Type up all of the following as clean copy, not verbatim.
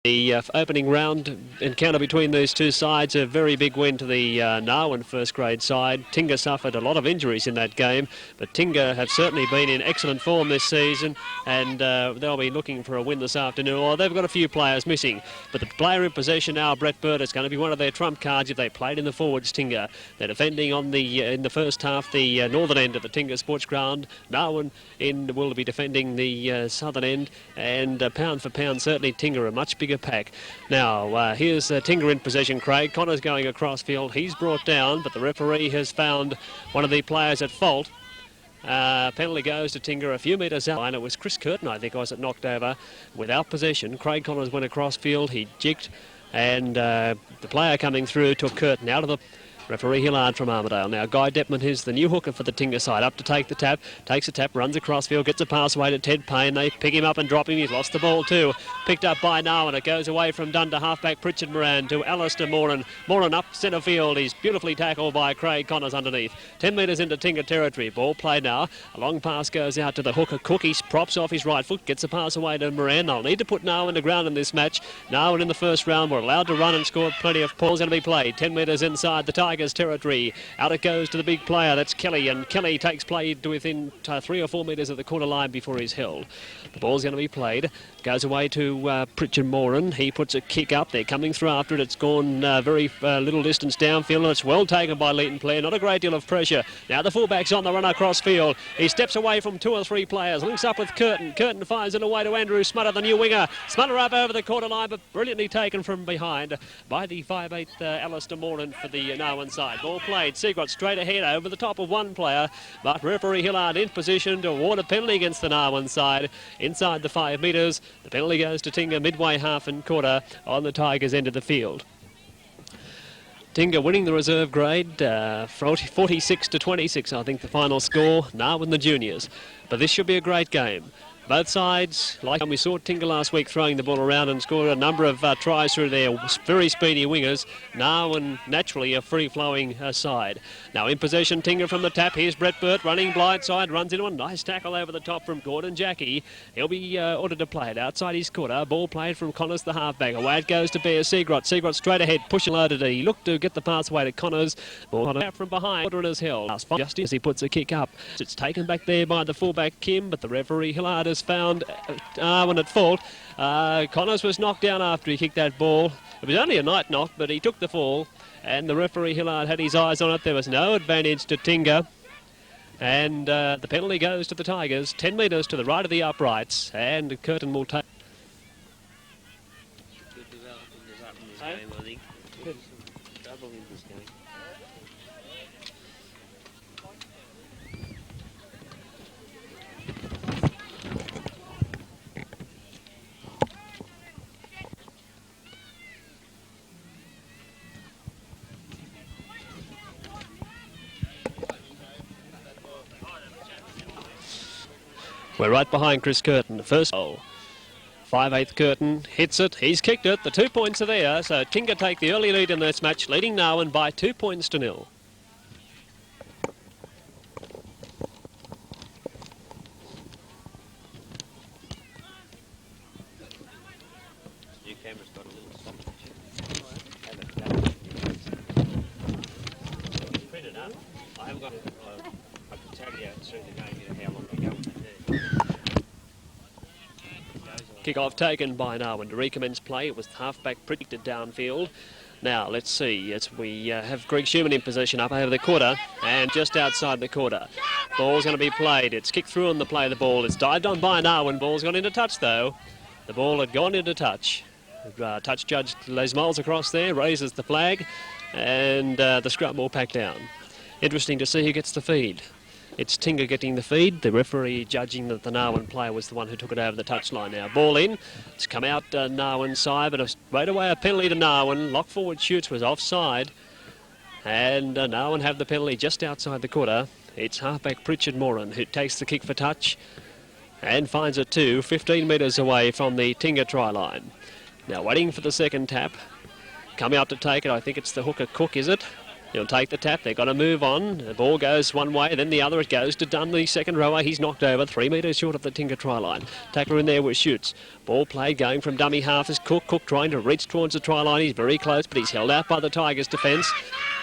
The opening round encounter between these two sides, a very big win to the Narwan first grade side. Tingha suffered a lot of injuries in that game, but Tingha have certainly been in excellent form this season, and they'll be looking for a win this afternoon. Or they've got a few players missing, but the player in possession now, Brett Bird, is going to be one of their trump cards if they played in the forwards. Tingha, they're defending on the in the first half the northern end of the Tingha Sports Ground. Narwan will be defending the southern end, and pound for pound, certainly Tingha are a much bigger pack. Now, here's Tingha in possession. Craig Connor's going across field. He's brought down, but the referee has found one of the players at fault. Penalty goes to Tingha a few metres out. And it was Chris Curtin, I think, was it knocked over without possession. Craig Connors went across field. He jigged, and the player coming through took Curtin out of the... Referee Hillard from Armidale. Now Guy Deppman, who's the new hooker for the Tingha side, up to take the tap, takes a tap, runs across field, gets a pass away to Ted Payne. They pick him up and drop him. He's lost the ball too. Picked up by Narwan. It goes away from Dunda halfback Pritchard Moran to Alistair Moran. Moran up centre field. He's beautifully tackled by Craig Connors underneath. 10 metres into Tingha territory. Ball played now. A long pass goes out to the hooker Cook. He props off his right foot, gets a pass away to Moran. They'll need to put Narwan to ground in this match. Narwan in the first round were allowed to run and score plenty of balls going to be played. 10 metres inside the Tigers territory. Out it goes to the big player, that's Kelly, and Kelly takes play to within 3 or 4 metres of the corner line before he's held. The ball's going to be played, goes away to Pritchard Moran. He puts a kick up, they're coming through after it. It's gone very little distance downfield, and it's well taken by Leighton Player. Not a great deal of pressure. Now the fullback's on the run across field. He steps away from 2 or 3 players, links up with Curtin. Curtin fires it away to Andrew Smutter, the new winger. Smutter up over the corner line, but brilliantly taken from behind by the 5'8" Alistair Moran for the Narwan side. Ball played. Seagrott straight ahead over the top of one player, but referee Hillard in position to award a penalty against the Narwan side inside the 5 metres. The penalty goes to Tingha midway half and quarter on the Tigers' end of the field. Tingha winning the reserve grade, 46 to 26, I think the final score. Narwan the juniors, but this should be a great game. Both sides, like we saw Tingha last week throwing the ball around and scored a number of tries through their very speedy wingers. Narwan naturally a free-flowing side. Now in possession, Tingha from the tap. Here's Brett Burt running blind side, runs into a nice tackle over the top from Gordon Jackie. He'll be ordered to play it outside his quarter. Ball played from Connors, the halfback. Away it goes to Bear Seagrott. Seagrott straight ahead, pushing loaded. He looked to get the pass away to Connors. Ball out from behind. Order is held. Just as he puts a kick up. It's taken back there by the fullback Kim, but the referee Hillard has found Narwan at fault. Connors was knocked down after he kicked that ball. It was only a night knock, but he took the fall, and the referee Hillard had his eyes on it. There was no advantage to Tingha, and the penalty goes to the Tigers. 10 metres to the right of the uprights, and Curtin will take. Good development is up in this game, I think. Good trouble in this game. We're right behind Chris Curtin. The first goal. 5'8" Curtin hits it. He's kicked it. The 2 points are there. So Tingha take the early lead in this match, leading Narwan by 2 points to 0. New camera's got a little stop. Print it up. I haven't got it. I can tell you through the game how long they go. Kick-off taken by Narwan to recommence play. It was halfback predicted downfield. Now, let's see, as we have Greg Schumann in possession up over the quarter and just outside the quarter. Ball's going to be played. It's kicked through on the play of the ball. It's dived on by Narwan. Ball's gone into touch, though. The ball had gone into touch. Touch judge Les Moles across there, raises the flag, and the scrum ball packed down. Interesting to see who gets the feed. It's Tingha getting the feed. The referee judging that the Narwan player was the one who took it over the touchline now. Ball in. It's come out Narwan's side, but straight away a penalty to Narwan. Lock forward shoots was offside. And Narwan have the penalty just outside the quarter. It's halfback Pritchard Moran who takes the kick for touch and finds it too, 15 metres away from the Tingha try line. Now waiting for the second tap. Coming up to take it, I think it's the hooker Cook, is it? He'll take the tap. They've got to move on. The ball goes one way, then the other. It goes to Dunn, the second rower. He's knocked over 3 metres short of the Tingha try line. Tackler in there with Shoots. Ball played going from dummy half is Cook. Cook trying to reach towards the try line. He's very close, but he's held out by the Tigers' defence.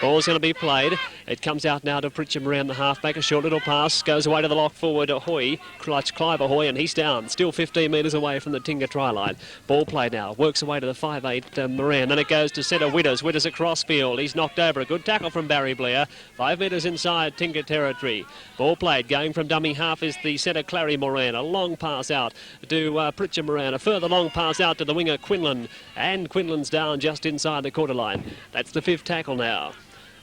Ball's going to be played. It comes out now to Pritchard around the halfback. A short little pass goes away to the lock forward. Ahoy, Clive Ahoy, and he's down. Still 15 metres away from the Tingha try line. Ball played now. Works away to the 5'8 Moran. Then it goes to centre Witters. Witters across field. He's knocked over. A good tackle from Barry Blair. 5 metres inside Tingha territory. Ball played. Going from dummy half is the centre Clary Moran. A long pass out to Pritchard Moran. A further long pass out to the winger Quinlan. And Quinlan's down just inside the quarter line. That's the 5th tackle now.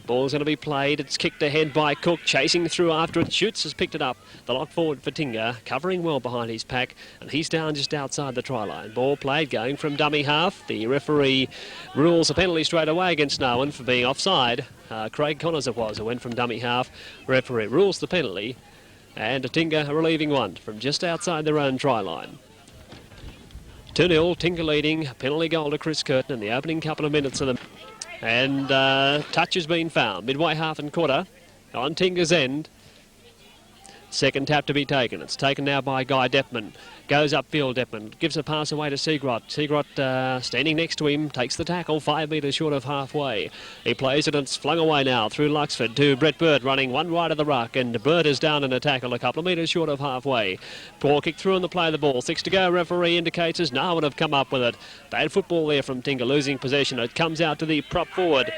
Ball's going to be played. It's kicked ahead by Cook, chasing through after it. Shoots has picked it up. The lock forward for Tingha, covering well behind his pack, and he's down just outside the try line. Ball played, going from dummy half. The referee rules a penalty straight away against Narwan for being offside. Craig Connors it was, who went from dummy half. Referee rules the penalty, and Tingha a relieving one from just outside their own try line. 2-0, Tingha leading. A penalty goal to Chris Curtin in the opening couple of minutes of the... And touch has been found. Midway half and quarter on Tingha's end. Second tap to be taken. It's taken now by Guy Deppman. Goes upfield, Deppman. Gives a pass away to Seagrot. Seagrot standing next to him. Takes the tackle 5 metres short of halfway. He plays it and it's flung away now through Luxford to Brett Bird running one right of the ruck. And Bird is down in a tackle a couple of metres short of halfway. Ball kick through on the play of the ball. 6 to go. Referee indicates as Narwan have come up with it. Bad football there from Tingha, losing possession. It comes out to the prop forward.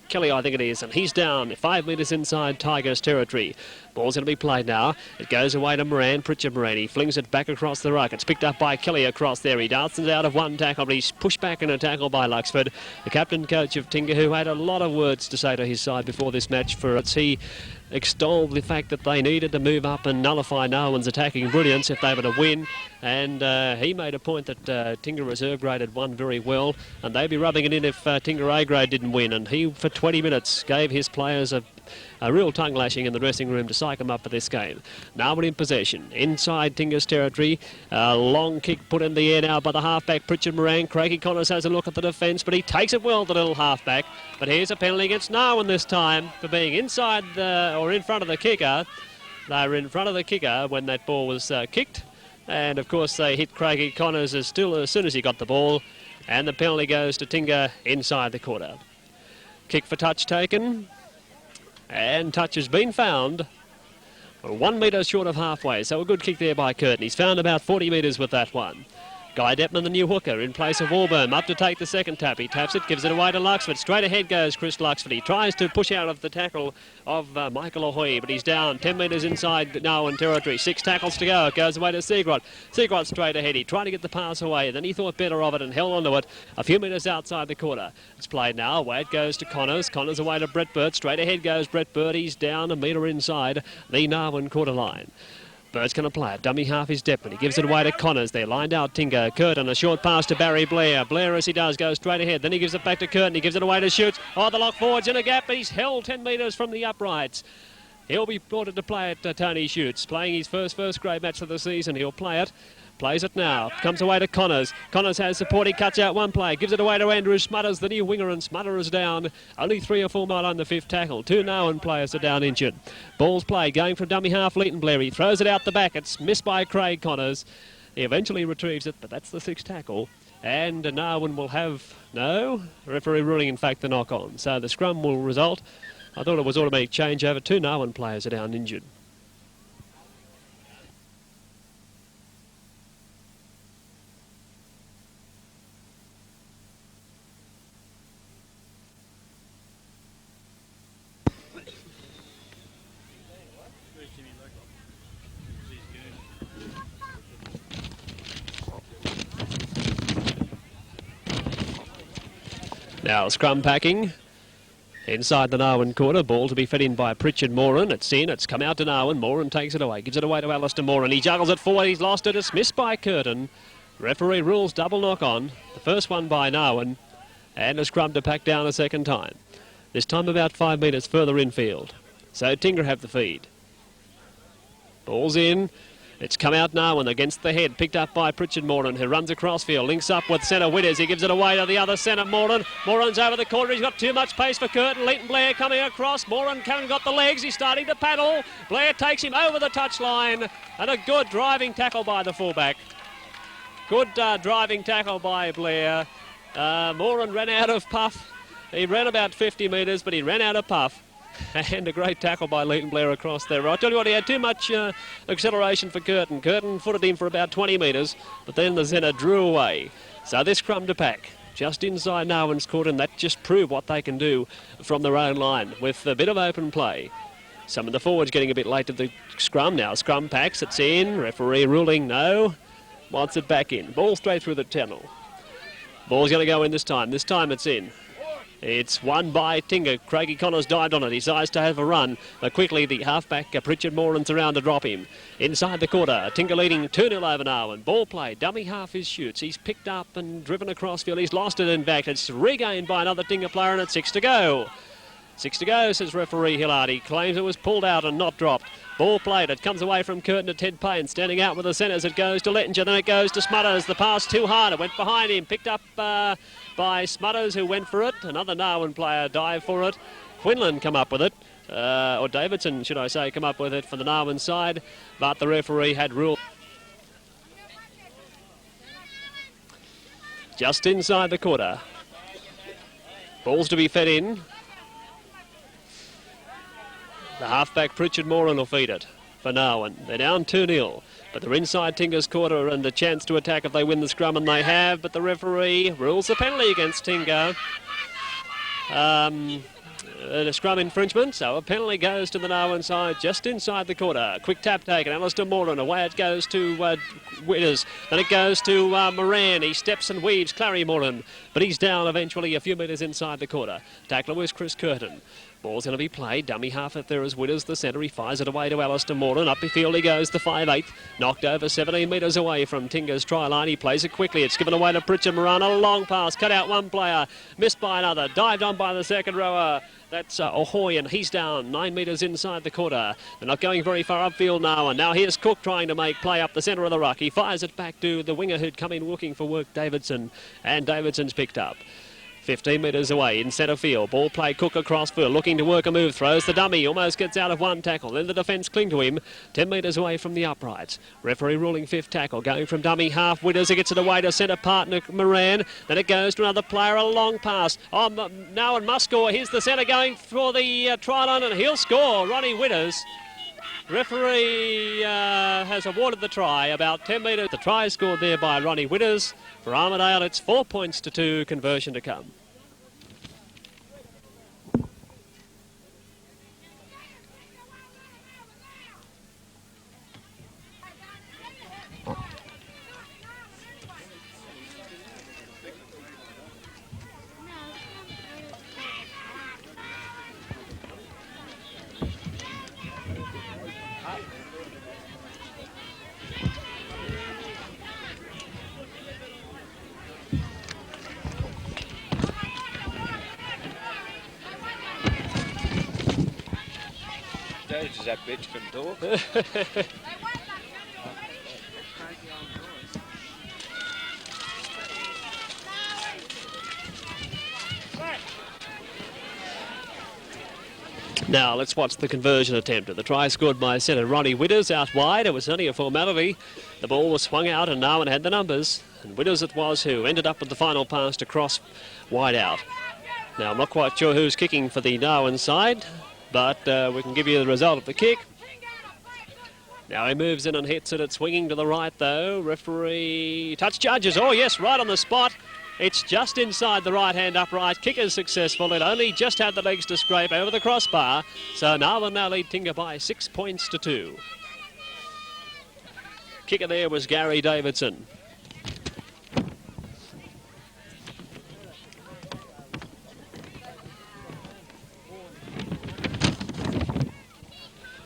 Kelly, I think it is, and he's down 5 metres inside Tigers territory. Ball's going to be played now. It goes away to Moran, Pritchard Moran. He flings it back across the ruck. It's picked up by Kelly across there. He dances out of one tackle, but he's pushed back in a tackle by Luxford. The captain coach of Tingha, who had a lot of words to say to his side before this match, for it's he extolled the fact that they needed to move up and nullify Narwan's attacking brilliance if they were to win. And he made a point that Tingha reserve grade had won very well, and they'd be rubbing it in if Tingha A grade didn't win. And he, for 20 minutes, gave his players a real tongue lashing in the dressing room to psych them up for this game. Narwan in possession, inside Tingha's territory. A long kick put in the air now by the halfback, Pritchard Moran. Craigie Connors has a look at the defence, but he takes it well, the little halfback. But here's a penalty against Narwan this time for being inside or in front of the kicker. They were in front of the kicker when that ball was kicked. And of course they hit Craigie Connors as soon as he got the ball. And the penalty goes to Tingha inside the quarter. Kick for touch taken. And touch has been found. 1 metre short of halfway, so a good kick there by Curtin. He's found about 40 metres with that one. Guy Deppman, the new hooker, in place of Warburn, up to take the second tap. He taps it, gives it away to Luxford. Straight ahead goes Chris Luxford. He tries to push out of the tackle of Michael Ahoy, but he's down 10 metres inside Narwan territory. 6 tackles to go. It goes away to Seagrot. Seagrot straight ahead. He tried to get the pass away. Then he thought better of it and held onto it a few metres outside the quarter. It's played now. Away it goes to Connors. Connors away to Brett Bird. Straight ahead goes Brett Bird. He's down a metre inside the Narwan quarter line. Bird's going to play it. Dummy half is Deppman. He gives it away to Connors. They're lined out Tingha. Curtin, a short pass to Barry Blair. Blair, as he does, goes straight ahead. Then he gives it back to Curtin. He gives it away to Shoots. Oh, the lock forward's in a gap, but he's held 10 metres from the uprights. He'll be brought to play it, Tony Shoots. Playing his first grade match of the season. He'll play it. Plays it now. Comes away to Connors. Connors has support. He cuts out one play. Gives it away to Andrew Smutters, the new winger, and Smutter is down. Only 3 or 4 men on the 5th tackle. 2 Narwan players are down injured. Ball's played. Going from dummy half, Leighton Blair. He throws it out the back. It's missed by Craig Connors. He eventually retrieves it, but that's the 6th tackle. And Narwan will have no referee ruling, in fact, the knock on. So the scrum will result. I thought it was automatic changeover. 2 Narwan players are down injured. Now scrum packing inside the Narwan quarter. Ball to be fed in by Pritchard Moran. It's in. It's come out to Narwan. Moran takes it away. Gives it away to Alistair Moran. He juggles it forward. He's lost it. It's missed by Curtin. Referee rules double knock on. The first one by Narwan. And a scrum to pack down a second time. This time about 5 metres further infield. So Tingha have the feed. Ball's in. It's come out Narwan against the head, picked up by Pritchard Moran, who runs across field, links up with centre Witters. He gives it away to the other centre, Moran. Moran's over the corner. He's got too much pace for Curtin. Leighton Blair coming across. Moran hasn't got the legs. He's starting to paddle. Blair takes him over the touchline, and a good driving tackle by the fullback. Good driving tackle by Blair. Moran ran out of puff. He ran about 50 metres, but he ran out of puff. And a great tackle by Leighton Blair across there. I tell you what, he had too much acceleration for Curtin. Curtin footed him for about 20 metres, but then the centre drew away. So this scrum to pack, just inside Narwan's court, and that just proved what they can do from their own line with a bit of open play. Some of the forwards getting a bit late to the scrum now. Scrum packs, it's in. Referee ruling no. Wants it back in. Ball straight through the tunnel. Ball's going to go in this time. This time it's in. It's won by Tingha. Craigie Connors dived on it. He decides to have a run. But quickly the halfback, Pritchard Moran's around to drop him. Inside the quarter, Tingha leading 2-0 over Narwan. Ball play, dummy half his shoots. He's picked up and driven across field. He's lost it in back. It's regained by another Tingha player, and it's 6 to go. 6 to go, says referee Hillard. He claims it was pulled out and not dropped. Ball played. It comes away from Curtin to Ted Payne. Standing out with the centres. It goes to Lettinger. Then it goes to Smutters. The pass too hard. It went behind him. Picked up by Smutters, who went for it. Another Narwan player dived for it. Quinlan come up with it. Or Davidson, should I say, come up with it for the Narwan side. But the referee had ruled. Just inside the quarter. Ball's to be fed in. The halfback Pritchard Moran will feed it for Narwan. They're down 2-0, but they're inside Tingha's quarter and a chance to attack if they win the scrum, and they have, but the referee rules the penalty against Tingha. A scrum infringement, so a penalty goes to the Narwan side just inside the quarter. Quick tap taken, Alistair Moran, away it goes to Witters, then it goes to Moran. He steps and weaves Clary Moran, but he's down eventually a few metres inside the quarter. Tackler was Chris Curtin. Ball's going to be played, dummy half if there is Witters, the centre. He fires it away to Alistair Moran. Up the field he goes, the 5'8", knocked over 17 metres away from Tingha's try line. He plays it quickly. It's given away to Pritchard Moran. A long pass, cut out one player, missed by another, dived on by the second rower. That's Ahoy, and he's down 9 metres inside the quarter. They're not going very far upfield now, and now here's Cook trying to make play up the centre of the ruck. He fires it back to the winger who'd come in looking for work, Davidson, and Davidson's picked up. 15 metres away in centre field. Ball play, Cook across field, looking to work a move, throws the dummy, almost gets out of one tackle. Then the defence cling to him, 10 metres away from the uprights. Referee ruling fifth tackle, going from dummy half. Witters, he gets it away to centre partner Moran. Then it goes to another player, a long pass. Oh, Narwan must score. Here's the centre going for the try line, and he'll score, Ronnie Witters. Referee has awarded the try about 10 metres. The try scored there by Ronnie Witters. For Armidale, it's 4 points to 2, conversion to come. Does that bitch can talk? Now let's watch the conversion attempt. The try scored by centre Ronnie Witters out wide. It was only a formality. The ball was swung out and Narwan had the numbers. And Witters it was who ended up with the final pass to cross wide out. Now I'm not quite sure who's kicking for the Narwan side, but we can give you the result of the kick. Now he moves in and hits it. It's swinging to the right though. Referee touch judges. Oh yes, right on the spot. It's just inside the right-hand upright. Kick is successful. It only just had the legs to scrape over the crossbar. So Narwan now lead Tingha by 6 points to 2. Kicker there was Gary Davidson.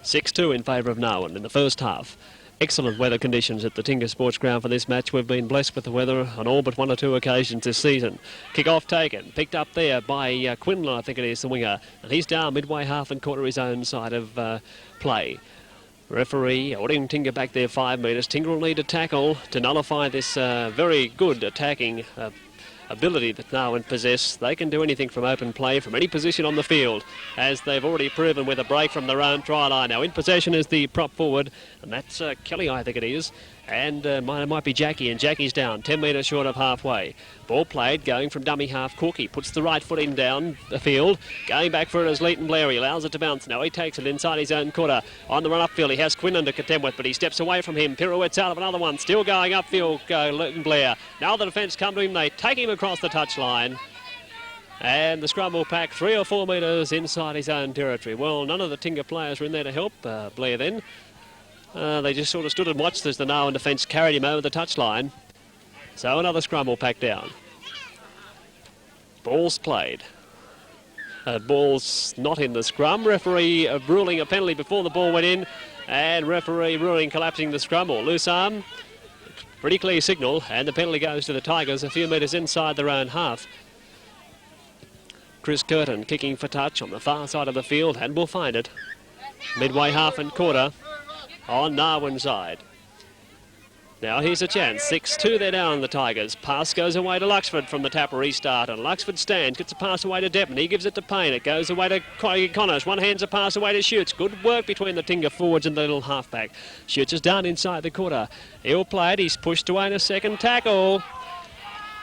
(6-2) in favour of Narwan in the first half. Excellent weather conditions at the Tingha Sports Ground for this match. We've been blessed with the weather on all but 1 or 2 occasions this season. Kick-off taken, picked up there by Quinlan, I think it is, the winger. And he's down midway half and quarter his own side of play. Referee ordering Tingha back there 5 metres. Tingha will need a tackle to nullify this very good attacking ability that Narwan possess. They can do anything from open play, from any position on the field, as they've already proven with a break from their own try line. Now in possession is the prop forward, and that's Kelly, I think it is, and it might be Jackie, and Jackie's down 10 metres short of halfway. Ball played, going from dummy half. Corky puts the right foot in down the field, going back for it as Leighton Blair. He allows it to bounce. Now he takes it inside his own quarter. On the run upfield, he has Quinlan to contend with, but he steps away from him. Pirouettes out of another one, still going upfield, Leighton Blair. Now the defence come to him, they take him across the touchline. And the scrum will pack 3 or 4 metres inside his own territory. Well, none of the Tingha players were in there to help Blair then. They just sort of stood and watched as the Narwan defence carried him over the touchline. So another scrum will pack down. Ball's played. Ball's not in the scrum. Referee ruling a penalty before the ball went in, and referee ruling collapsing the scrum or loose arm. Pretty clear signal, and the penalty goes to the Tigers a few metres inside their own half. Chris Curtin kicking for touch on the far side of the field, and will find it. Midway half and quarter on Narwan's side. Now here's a chance. 6-2 they're down, the Tigers. Pass goes away to Luxford from the tap restart, and Luxford stands, gets a pass away to Deppman. He gives it to Payne. It goes away to Connors. One hands a pass away to Shoots. Good work between the Tingha forwards and the little halfback. Shoots is down inside the quarter. He'll play it. He's pushed away in a second tackle.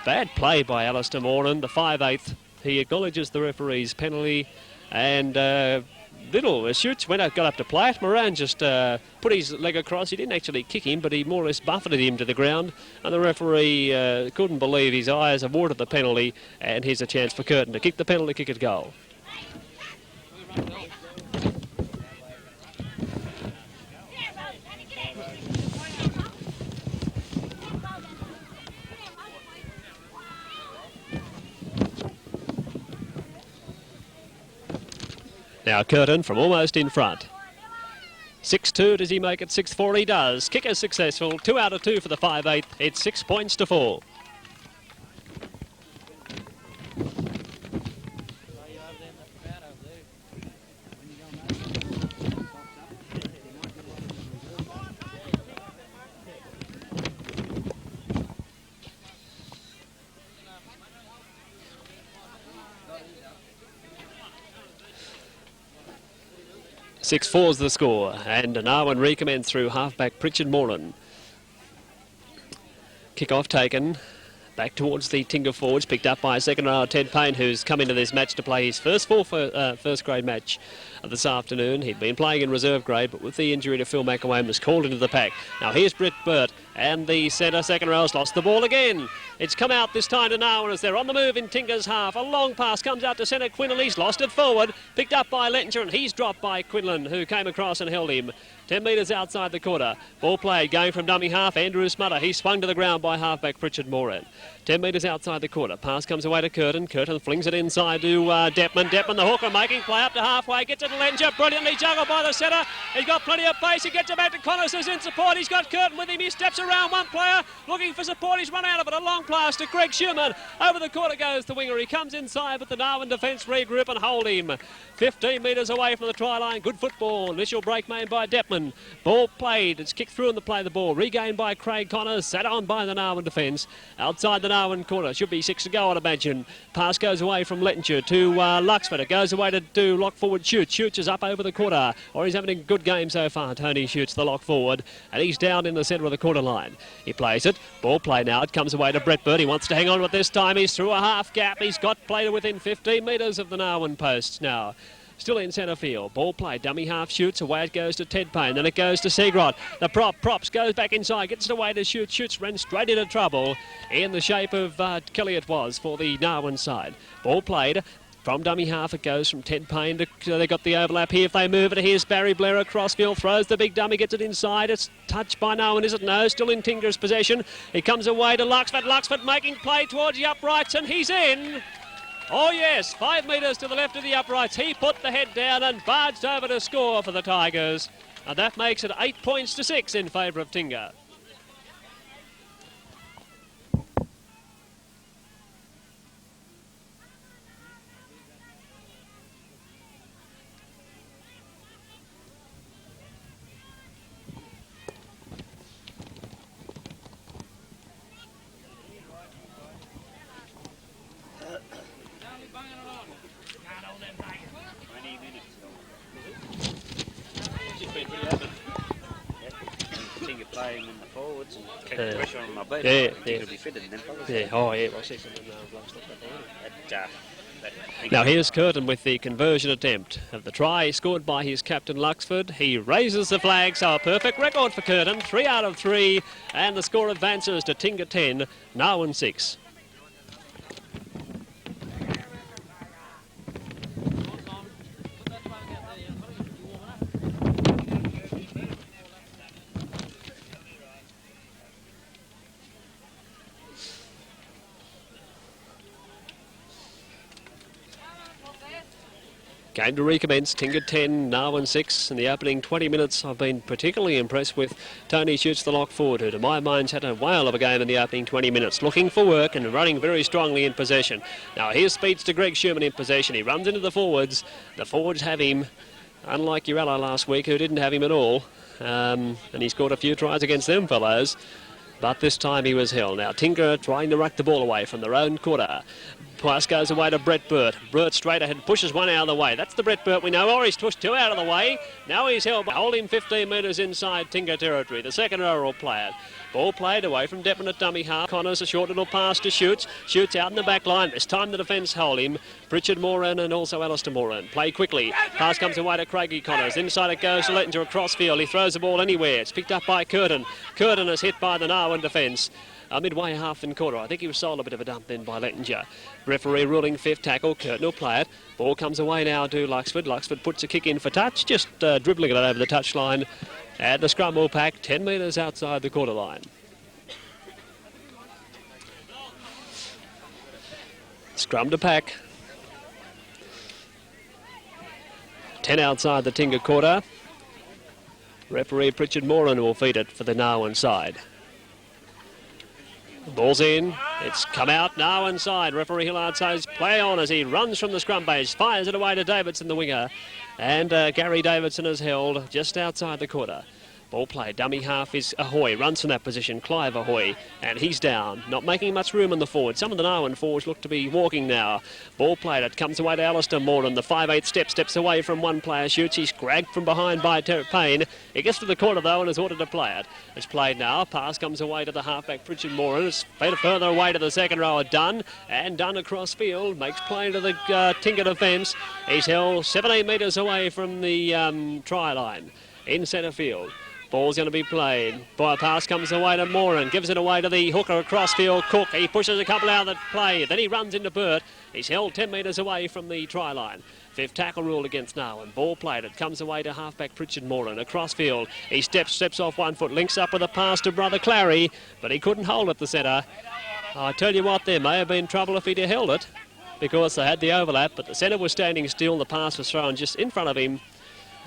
Bad play by Alistair Moran, the 5/8. He acknowledges the referee's penalty, and little Shoots got up to play it. Moran just put his leg across. He didn't actually kick him, but he more or less buffeted him to the ground, and the referee couldn't believe his eyes, awarded the penalty, and here's a chance for Curtin to kick the penalty kick at goal. Now Curtin from almost in front. 6-2, does he make it 6-4? He does. Kicker successful, 2 out of 2 for the 5/8. It's 6 points to 4. Six 4's the score, and Narwan recommence through halfback Pritchard Moran. Kick-off taken. Back towards the Tingha forwards, picked up by second rower Ted Payne, who's come into this match to play his first first grade match this afternoon. He'd been playing in reserve grade, but with the injury to Phil McElwain was called into the pack. Now here's Britt Burt, and the centre second row's lost the ball again. It's come out this time to Narwan as they're on the move in Tingha's half. A long pass comes out to centre Quinlan. He's lost it forward, picked up by Lettinger, and he's dropped by Quinlan, who came across and held him. 10 metres outside the quarter. Ball played, going from dummy half, Andrew Smutter. He's swung to the ground by halfback Pritchard Moran. 10 metres outside the quarter. Pass comes away to Curtin. Curtin flings it inside to Deppman. Deppman, the hooker, making play up to halfway. Gets it to Lettinger. Brilliantly juggled by the centre. He's got plenty of pace. He gets it back to Connors, who's in support. He's got Curtin with him. He steps around one player, looking for support. He's run out of it. A long pass to Greg Schumann. Over the quarter goes the winger. He comes inside, but the Narwan defence regroup and hold him. 15 metres away from the try line. Good football. Initial break made by Deppman. Ball played. It's kicked through in the play the ball. Regained by Craig Connors. Sat on by the Narwan defence. Outside the Narwan corner. Should be 6 to go, I'd imagine. Pass goes away from Lettinger to Luxford. It goes away to lock forward Shoots. Shoots is up over the quarter. Or he's having a good game so far. Tony Shoots, the lock forward. And he's down in the centre of the quarter line. He plays it. Ball play now. It comes away to Brett Bird. He wants to hang on with this time. He's through a half gap. He's got play to within 15 metres of the Narwan posts now. Still in centre field. Ball play. Dummy half Shoots. Away it goes to Ted Payne. Then it goes to Segrot. The props goes back inside. Gets it away to Shoots. Shoots ran straight into trouble. In the shape of Kelly it was for the Narwan side. Ball played. From dummy half it goes from Ted Payne to they got the overlap here. If they move it, here's Barry Blair across field. Throws the big dummy. Gets it inside. It's touched by Narwan, is it? No. Still in Tingha's possession. It comes away to Luxford. Luxford making play towards the uprights, and he's in. Oh yes, 5 metres to the left of the uprights. He put the head down and barged over to score for the Tigers. And that makes it 8 points to 6 in favour of Tingha. 20 minutes. She's been pretty open. Tingha playing in the forwards and kept pressure on my beat. Yeah, I think yeah. it'll be fitted then, fellas. Yeah, oh yeah, well, see something blocks up that Now Now here's Curtin with the conversion attempt of the try scored by his captain Luxford. He raises the flag, so a perfect record for Curtin. 3 out of 3, and the score advances to Tingha 10, Narwan 6. Game to recommence, Tingha 10, Narwan 6. In the opening 20 minutes, I've been particularly impressed with Tony Shoots the lock forward, who to my mind's had a whale of a game in the opening 20 minutes, looking for work and running very strongly in possession. Now here's speeds to Greg Sherman in possession. He runs into the forwards. The forwards have him, unlike Urella last week, who didn't have him at all. And he scored a few tries against them fellows. But this time he was held. Now Tingha trying to ruck the ball away from their own quarter. Pass goes away to Brett Burt. Burt straight ahead, pushes one out of the way. That's the Brett Burt we know. Or he's pushed 2 out of the way. Now he's held, holding 15 metres inside Tingha territory. The second row will play it. Ball played away from Deppin at dummy half. Connors a short little pass to Shoots. Shoots out in the back line. This time the defence hold him. Pritchard Moran and also Alistair Moran. Play quickly. Pass comes away to Craigie Connors. Inside it goes to Lettinger across field. He throws the ball anywhere. It's picked up by Curtin. Curtin is hit by the Narwan defence. Midway half and quarter. I think he was sold a bit of a dump then by Lettinger. Referee ruling 5th tackle. Curtin will play it. Ball comes away now to Luxford. Luxford puts a kick in for touch, just dribbling it over the touchline. And the scrum will pack 10 metres outside the quarter line. Scrum to pack. 10 outside the Tingha quarter. Referee Pritchard Moran will feed it for the Narwan side. Ball's in. It's come out. Narwan side. Referee Hillard says play on as he runs from the scrum base. Fires it away to Davidson, the winger. And Gary Davidson is held just outside the quarter. Ball play. Dummy half is Ahoy. Runs from that position. Clive Ahoy. And he's down. Not making much room in the forward. Some of the Narwan forwards look to be walking now. Ball played. It comes away to Alistair Moran. The 5/8 steps away from one player. Shoots. He's grabbed from behind by Payne. He gets to the corner though and is ordered to play it. It's played now. Pass comes away to the halfback Pritchard Moran. It's fed further away to the second rower. Dunn. And Dunn across field. Makes play to the Tingha defence. He's held 17 metres away from the try line in centre field. Ball's going to be played. Pass comes away to Moran. Gives it away to the hooker across field. Cook. He pushes a couple out of the play. Then he runs into Burt. He's held 10 metres away from the try line. 5th tackle ruled against Narwan. Ball played. It comes away to halfback Pritchard Moran. Across field. He steps off 1 foot. Links up with a pass to Brother Clary. But he couldn't hold it, the centre. I tell you what, there may have been trouble if he'd held it, because they had the overlap. But the centre was standing still. The pass was thrown just in front of him.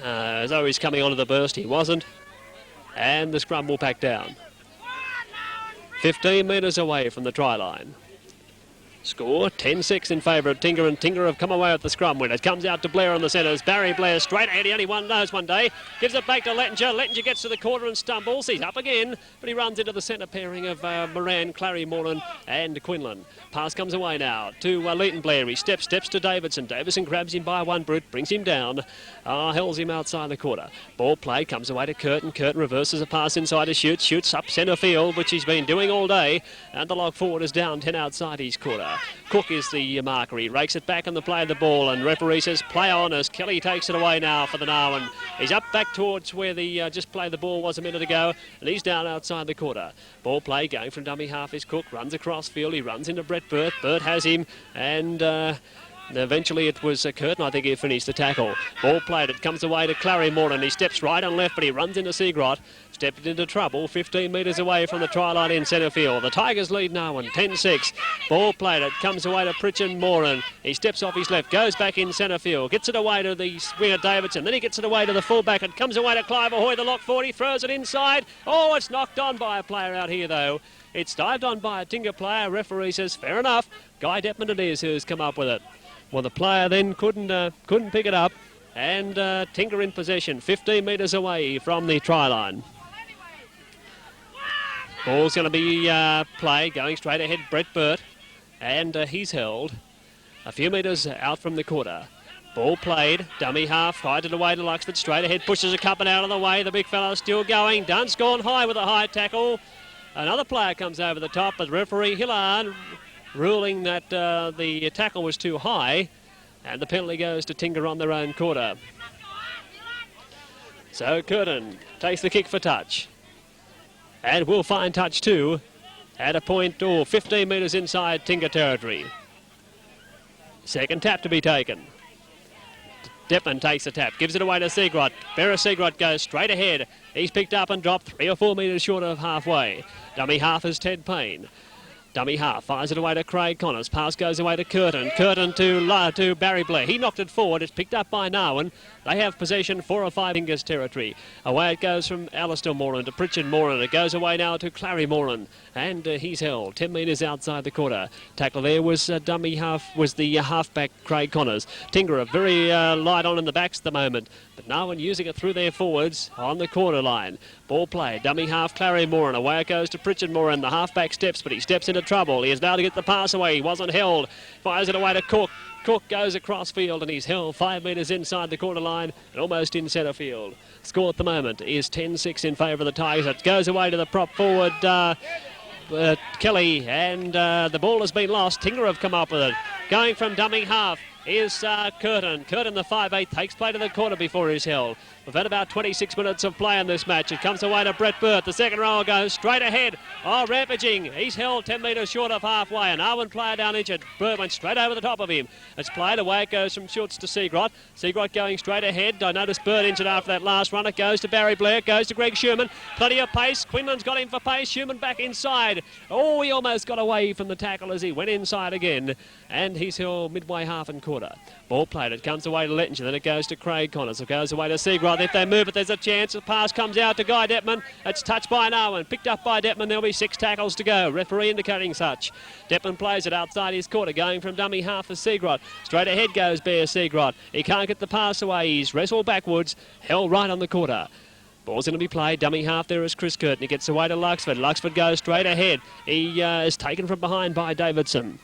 As though he's coming onto the burst. He wasn't. And the scrum will pack down. 15 metres away from the try line. Score 10-6 in favour of Tingha, and Tingha have come away with the scrum win. It comes out to Blair on the centres. Barry Blair straight ahead. He only knows one day. Gives it back to Lettinger. Lettinger gets to the quarter and stumbles. He's up again, but he runs into the centre pairing of Moran, Clary Moran and Quinlan. Pass comes away now to Leighton Blair. He steps to Davidson. Davidson grabs him by one brute, brings him down. Hells him outside the quarter. Ball play comes away to Curtin. Curtin reverses a pass inside to Shoots. Shoots up centre field, which he's been doing all day. And the lock forward is down 10 outside his quarter. Cook is the marker. He rakes it back on the play of the ball, and referee says play on as Kelly takes it away now for the Narwan. He's up back towards where the just play the ball was a minute ago, and he's down outside the quarter. Ball play going from dummy half is Cook. Runs across field. He runs into Brett Burt. Burt has him, and eventually it was Curtin, I think, he finished the tackle. Ball played. It comes away to Clary Moran. He steps right and left, but he runs into Seagrot. Stepped into trouble 15 metres away from the try line in centre field. The Tigers lead Narwan 10-6. Ball played. It comes away to Pritchard Moran. He steps off his left, goes back in centre field, gets it away to the winger Davidson. Then he gets it away to the fullback. It comes away to Clive Ahoy, the lock 40, throws it inside. Oh, it's knocked on by a player out here though. It's dived on by a Tingha player. Referee says fair enough. Guy Deppman it is who's come up with it. Well, the player then couldn't pick it up, and Tingha in possession, 15 metres away from the try line. Ball's going to be played, going straight ahead, Brett Burt, and he's held a few metres out from the quarter. Ball played, dummy half, hides it away to Luxford, straight ahead, pushes a cup and out of the way. The big fellow still going. Dunn's gone high with a high tackle. Another player comes over the top, but referee Hillard ruling that the tackle was too high, and the penalty goes to Tingha on their own quarter. So Curtin takes the kick for touch, and will find touch too at a point 15 metres inside Tingha territory. Second tap to be taken. Deppman takes the tap, gives it away to Seagrot. Bearer Seagrot goes straight ahead. He's picked up and dropped 3 or 4 metres short of halfway. Dummy half is Ted Payne. Dummy half fires it away to Craig Connors. Pass goes away to Curtin. Curtin to Barry Blair. He knocked it forward. It's picked up by Narwan. They have possession 4 or 5 Tingha's territory. Away it goes from Alistair Moran to Pritchard Moran. It goes away now to Clary Moran. And he's held 10 metres outside the quarter. Tackle there was dummy half, was the halfback Craig Connors. Tingha are very light on in the backs at the moment. But Narwan using it through their forwards on the corner line. Ball play, dummy half Clary Moran. Away it goes to Pritchard Moran. The halfback steps, but he steps into trouble. He is now to get the pass away. He wasn't held. Fires it away to Cook. Cook goes across field and he's held 5 metres inside the corner line and almost in centre field. Score at the moment is 10-6 in favour of the Tigers. It goes away to the prop forward Kelly, and the ball has been lost. Tingha have come up with it. Going from dummy half is Curtin. Curtin, the 5'8", takes play to the corner before he's held. We've had about 26 minutes of play in this match. It comes away to Brett Burt. The second row goes straight ahead. Oh, rampaging. He's held 10 metres short of halfway. An Arwen player down injured. Burt went straight over the top of him. It's played away. It goes from Schultz to Seagrot. Seagrot going straight ahead. I noticed Burt injured after that last run. It goes to Barry Blair. It goes to Greg Schumann. Plenty of pace. Quinlan's got him for pace. Schumann back inside. Oh, he almost got away from the tackle as he went inside again. And he's held midway half and quarter. Ball played. It comes away to Lettinger. Then it goes to Craig Connors. It goes away to Seagrot. If they move it, there's a chance. The pass comes out to Guy Deppman. It's touched by Narwan. Picked up by Deppman. There'll be 6 tackles to go. Referee indicating such. Deppman plays it outside his quarter, going from dummy half for Seagrot. Straight ahead goes Bear Seagrot. He can't get the pass away. He's wrestled backwards. Held right on the quarter. Ball's going to be played. Dummy half there is Chris Curtin. He gets away to Luxford. Luxford goes straight ahead. He is taken from behind by Davidson.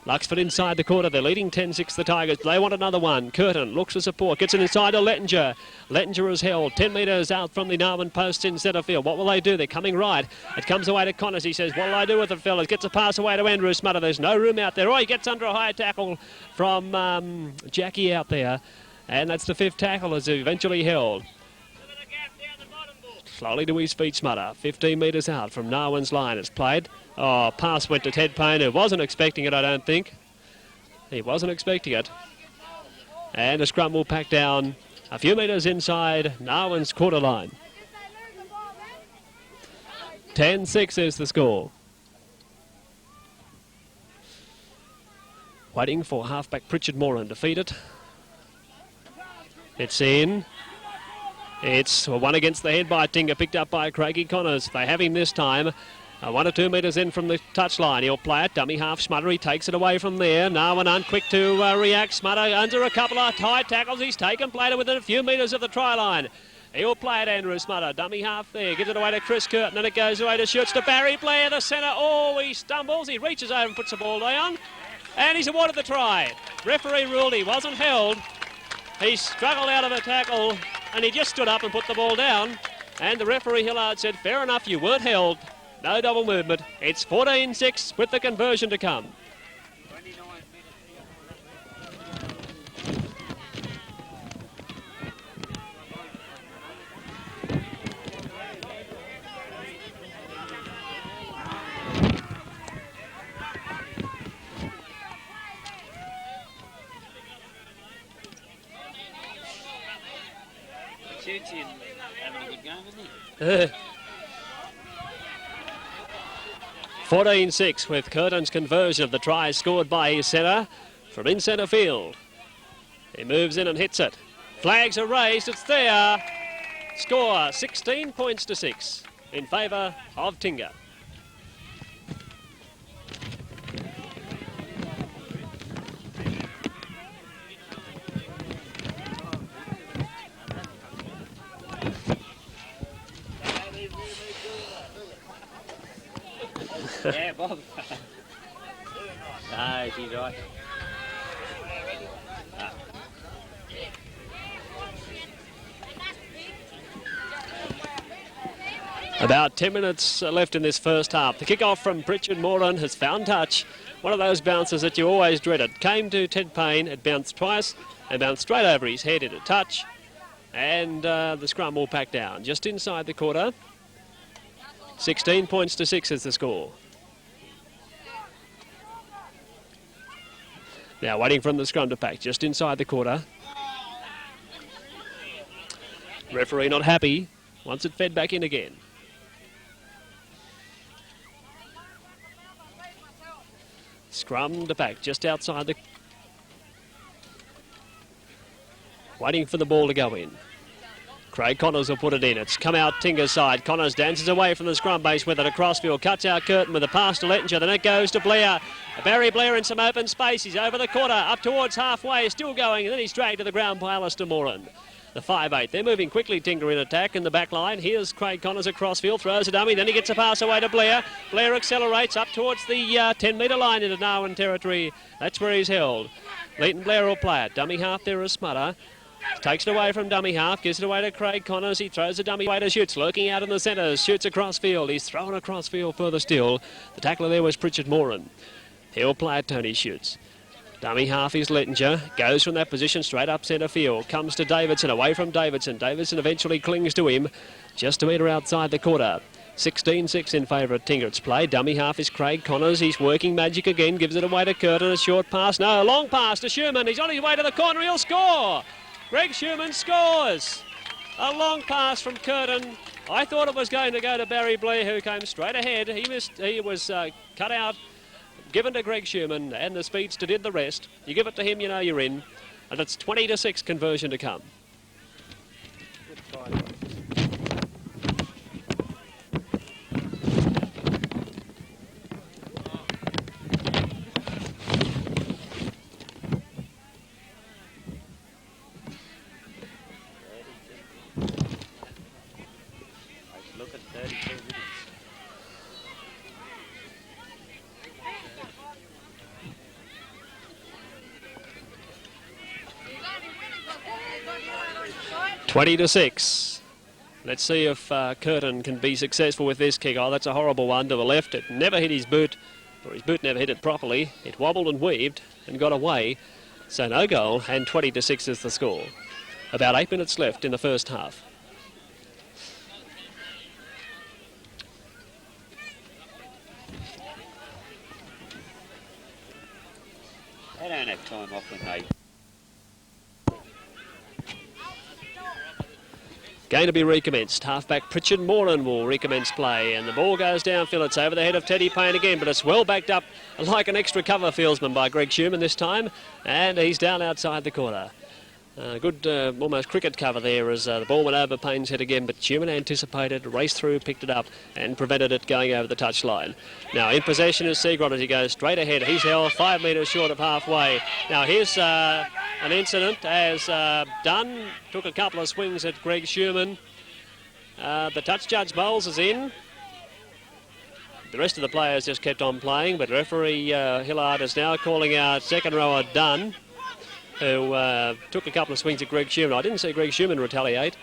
Luxford inside the quarter. They're leading 10-6 the Tigers. They want another one. Curtin looks for support. Gets it inside to Lettinger. Lettinger is held 10 metres out from the Narwan post in centre field. What will they do? They're coming right. It comes away to Connors. He says, what will I do with it, fellas? Gets a pass away to Andrew Smutter. There's no room out there. Oh, he gets under a high tackle from Jackie out there. And that's the 5th tackle as eventually held. Slowly to his feet, Smutter. 15 metres out from Narwan's line. It's played. Oh, pass went to Ted Payne, who wasn't expecting it, I don't think. He wasn't expecting it. And the scrum will pack down a few metres inside Narwan's quarter line. 10-6 is the score. Waiting for halfback Pritchard Moran to feed it. It's in. It's one against the head by Tingha, picked up by Craigie Connors. They have him this time. 1 or 2 metres in from the touchline. He'll play it. Dummy half Smutter. He takes it away from there. Narwan unquick to react. Smutter under a couple of tight tackles. He's taken, played it within a few metres of the try line. He'll play it, Andrew Smutter. Dummy half there. Gives it away to Chris Curtin. And it goes away to Schutz to Barry Blair, the centre. Oh, he stumbles. He reaches over and puts the ball down. And he's awarded the try. Referee ruled he wasn't held. He struggled out of a tackle and he just stood up and put the ball down. And the referee Hillard said, fair enough, you weren't held. No double movement. It's 14-6 with the conversion to come. Having a good game, isn't he? 14-6 with Curtin's conversion of the try scored by his centre from in centre field. He moves in and hits it. Flags are raised. It's there. Score 16 points to 6 in favour of Tingha. Yeah, Bob. No, she's right. About 10 minutes left in this first half. The kick-off from Pritchard Moran has found touch. One of those bounces that you always dreaded. Came to Ted Payne, it bounced twice and bounced straight over his head into touch. And the scrum will pack down just inside the quarter. 16 points to 6 is the score. Now waiting from the scrum to pack just inside the quarter. Referee not happy. Wants it fed back in again. Scrum to pack just outside the... Waiting for the ball to go in. Craig Connors will put it in. It's come out Tingha's side. Connors dances away from the scrum base with it across field. Cuts out Curtin with a pass to Lettinger. Then it goes to Blair. Barry Blair in some open space. He's over the quarter, up towards halfway. Still going, and then he's dragged to the ground by Alistair Moran. The 5'8". They're moving quickly, Tingha in attack in the back line. Here's Craig Connors across field, throws a dummy, then he gets a pass away to Blair. Blair accelerates up towards the 10-metre line into Narwan territory. That's where he's held. Leighton Blair will play it. Dummy half there is Smutter. Takes it away from dummy half, gives it away to Craig Connors. He throws the dummy away to Shoots, lurking out in the centre. Shoots across field. He's thrown across field further still. The tackler there was Pritchard Moran. He'll play it, Tony Shoots. Dummy half is Lettinger, goes from that position straight up centre field, comes to Davidson, away from Davidson. Davidson eventually clings to him, just a metre outside the quarter. 16-6 in favour of Tingha. Play. Dummy half is Craig Connors. He's working magic again, gives it away to Curtin. A short pass, no, a long pass to Schumann. He's on his way to the corner, he'll score! Greg Schumann scores! A long pass from Curtin. I thought it was going to go to Barry Blair, who came straight ahead. He missed. He was cut out. Given to Greg Schumann, and the speedster did the rest. You give it to him, you know you're in. And it's 20-6 conversion to come. Good try. 20-6. Let's see if Curtin can be successful with this kick. Oh, that's a horrible one to the left. It never hit his boot, or his boot never hit it properly. It wobbled and weaved and got away. So no goal, and 20-6 is the score. About 8 minutes left in the first half. They don't have time off when they... Going to be recommenced. Halfback Pritchard Moran will recommence play, and the ball goes downfield. It's over the head of Teddy Payne again, but it's well backed up like an extra cover fieldsman by Greg Schumann this time, and he's down outside the corner. Good almost cricket cover there as the ball went over Payne's head again, but Schumann anticipated, raced through, picked it up and prevented it going over the touchline. Now in possession is Seagrot as he goes straight ahead. He's held 5 metres short of halfway. Now here's an incident as Dunn took a couple of swings at Greg Schumann. The touch judge Bowles is in. The rest of the players just kept on playing, but referee Hillard is now calling out second rower Dunn, who took a couple of swings at Greg Schumann. I didn't see Greg Schumann retaliate.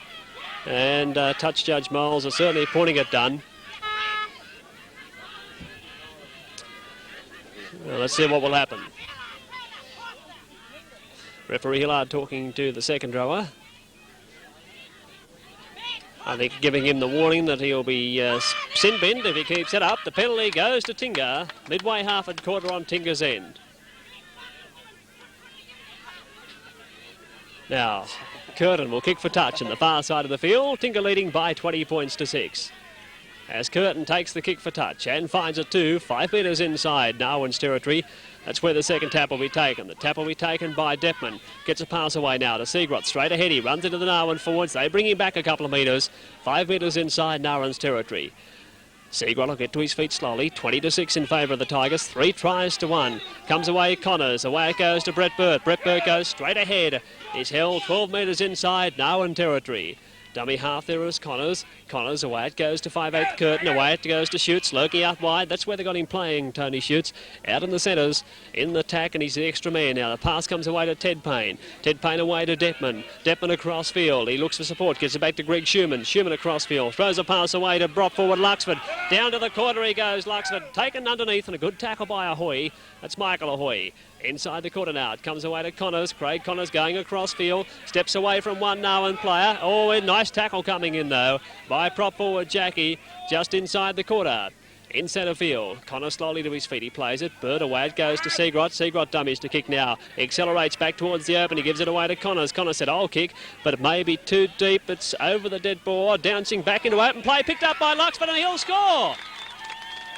And touch judge Moles is certainly pointing at Dunn. Well, let's see what will happen. Referee Hillard talking to the second rower. I think giving him the warning that he'll be sin-binned if he keeps it up. The penalty goes to Tingha, midway half and quarter on Tingha's end. Now, Curtin will kick for touch in the far side of the field. Tingha leading by 20 points to 6. As Curtin takes the kick for touch and finds it too, 5 metres inside Narwan's territory. That's where the second tap will be taken. The tap will be taken by Deppman. Gets a pass away now to Seagrot. Straight ahead, he runs into the Narwan forwards. They bring him back a couple of metres. 5 metres inside Narwan's territory. Seagrot will get to his feet slowly. 20-6 in favour of the Tigers. 3 tries to 1. Comes away Connors. Away it goes to Brett Burt. Brett Burt goes straight ahead. He's held 12 metres inside Narwan territory. Dummy half there is Connors. Connors away it goes to 5/8 Curtin. Away it goes to Shoots. Lurking out wide. That's where they got him playing, Tony Shoots. Out in the centres. In the attack, and he's the extra man now. The pass comes away to Ted Payne. Ted Payne away to Deppman. Deppman across field. He looks for support. Gets it back to Greg Schumann. Schumann across field. Throws a pass away to Brock forward Luxford. Down to the corner he goes, Luxford. Taken underneath, and a good tackle by Ahoy. That's Michael Ahoy. Inside the corner now. It comes away to Connors. Craig Connors going across field. Steps away from one Narwan player. Oh, a nice tackle coming in though by prop forward Jackie. Just inside the corner. In centre field. Connors slowly to his feet. He plays it. Bird away. It goes to Seagrot. Seagrot dummies to kick now. He accelerates back towards the open. He gives it away to Connors. Connors said, I'll kick, but it may be too deep. It's over the dead ball. Bouncing back into open play. Picked up by Luxford, and he'll score.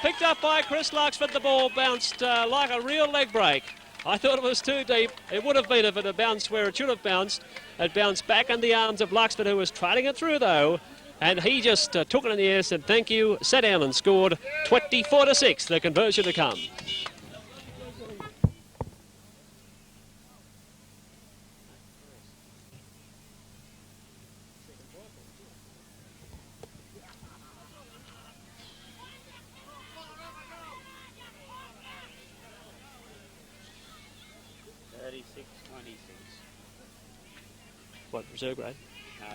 Picked up by Chris Luxford. The ball bounced like a real leg break. I thought it was too deep. It would have been if it had bounced where it should have bounced. It bounced back in the arms of Luxford, who was trailing it through though. And he just took it in the air, said thank you, sat down and scored. 24-6, the conversion to come. What, reserve grade? No.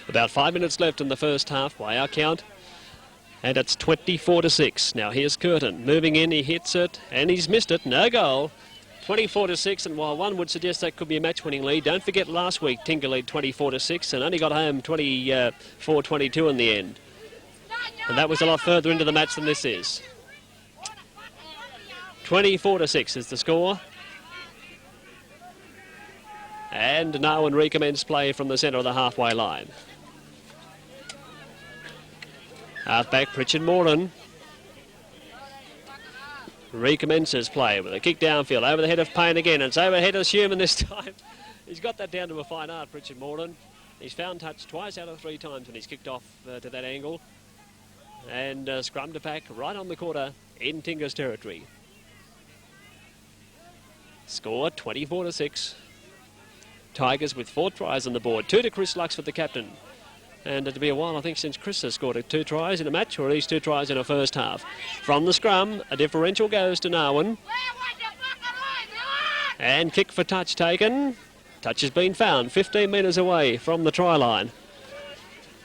About 5 minutes left in the first half by our count. And it's 24-6. Now here's Curtin. Moving in, he hits it, and he's missed it. No goal. 24-6, and while one would suggest that could be a match-winning lead, don't forget last week Tingha lead 24-6 and only got home 24-22 in the end. And that was a lot further into the match than this is. 24-6 is the score. And Narwan recommence play from the centre of the halfway line. Halfback Pritchard Moran recommences play with a kick downfield over the head of Payne again. It's overhead of Schumann this time. He's got that down to a fine art, Pritchard Moran. He's found touch twice out of 3 times when he's kicked off to that angle. And scrum to pack right on the quarter in Tingha's territory. Score 24-6. Tigers with 4 tries on the board. 2 to Chris Luxford, the captain. And it'll be a while, I think, since Chris has scored 2 tries in a match, or at least 2 tries in a first half. From the scrum, a differential goes to Narwan. And kick for touch taken. Touch has been found 15 metres away from the try line.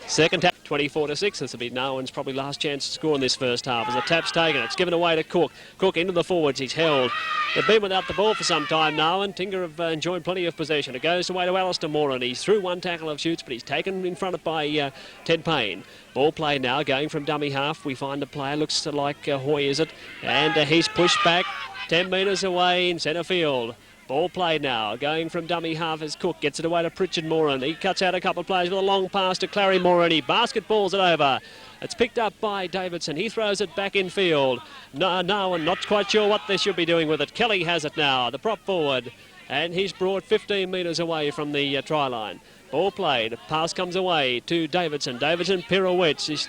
Second tap, 24-6. This will be Narwan's probably last chance to score in this first half as the tap's taken. It's given away to Cook. Cook into the forwards. He's held. They've been without the ball for some time now, and Tingha have enjoyed plenty of possession. It goes away to Alistair Moran. He's through one tackle of Shoots, but he's taken in front of by Ted Payne. Ball play now, going from dummy half. We find the player, looks like Hoy, is it? And he's pushed back 10 metres away in centre field. Ball played now, going from dummy half as Cook gets it away to Pritchard Moran. He cuts out a couple of players with a long pass to Clary Moran. He basketballs it over. It's picked up by Davidson. He throws it back in field. Narwan not quite sure what they should be doing with it. Kelly has it now, the prop forward. And he's brought 15 metres away from the try line. Ball played. Pass comes away to Davidson. Davidson pirouettes. He's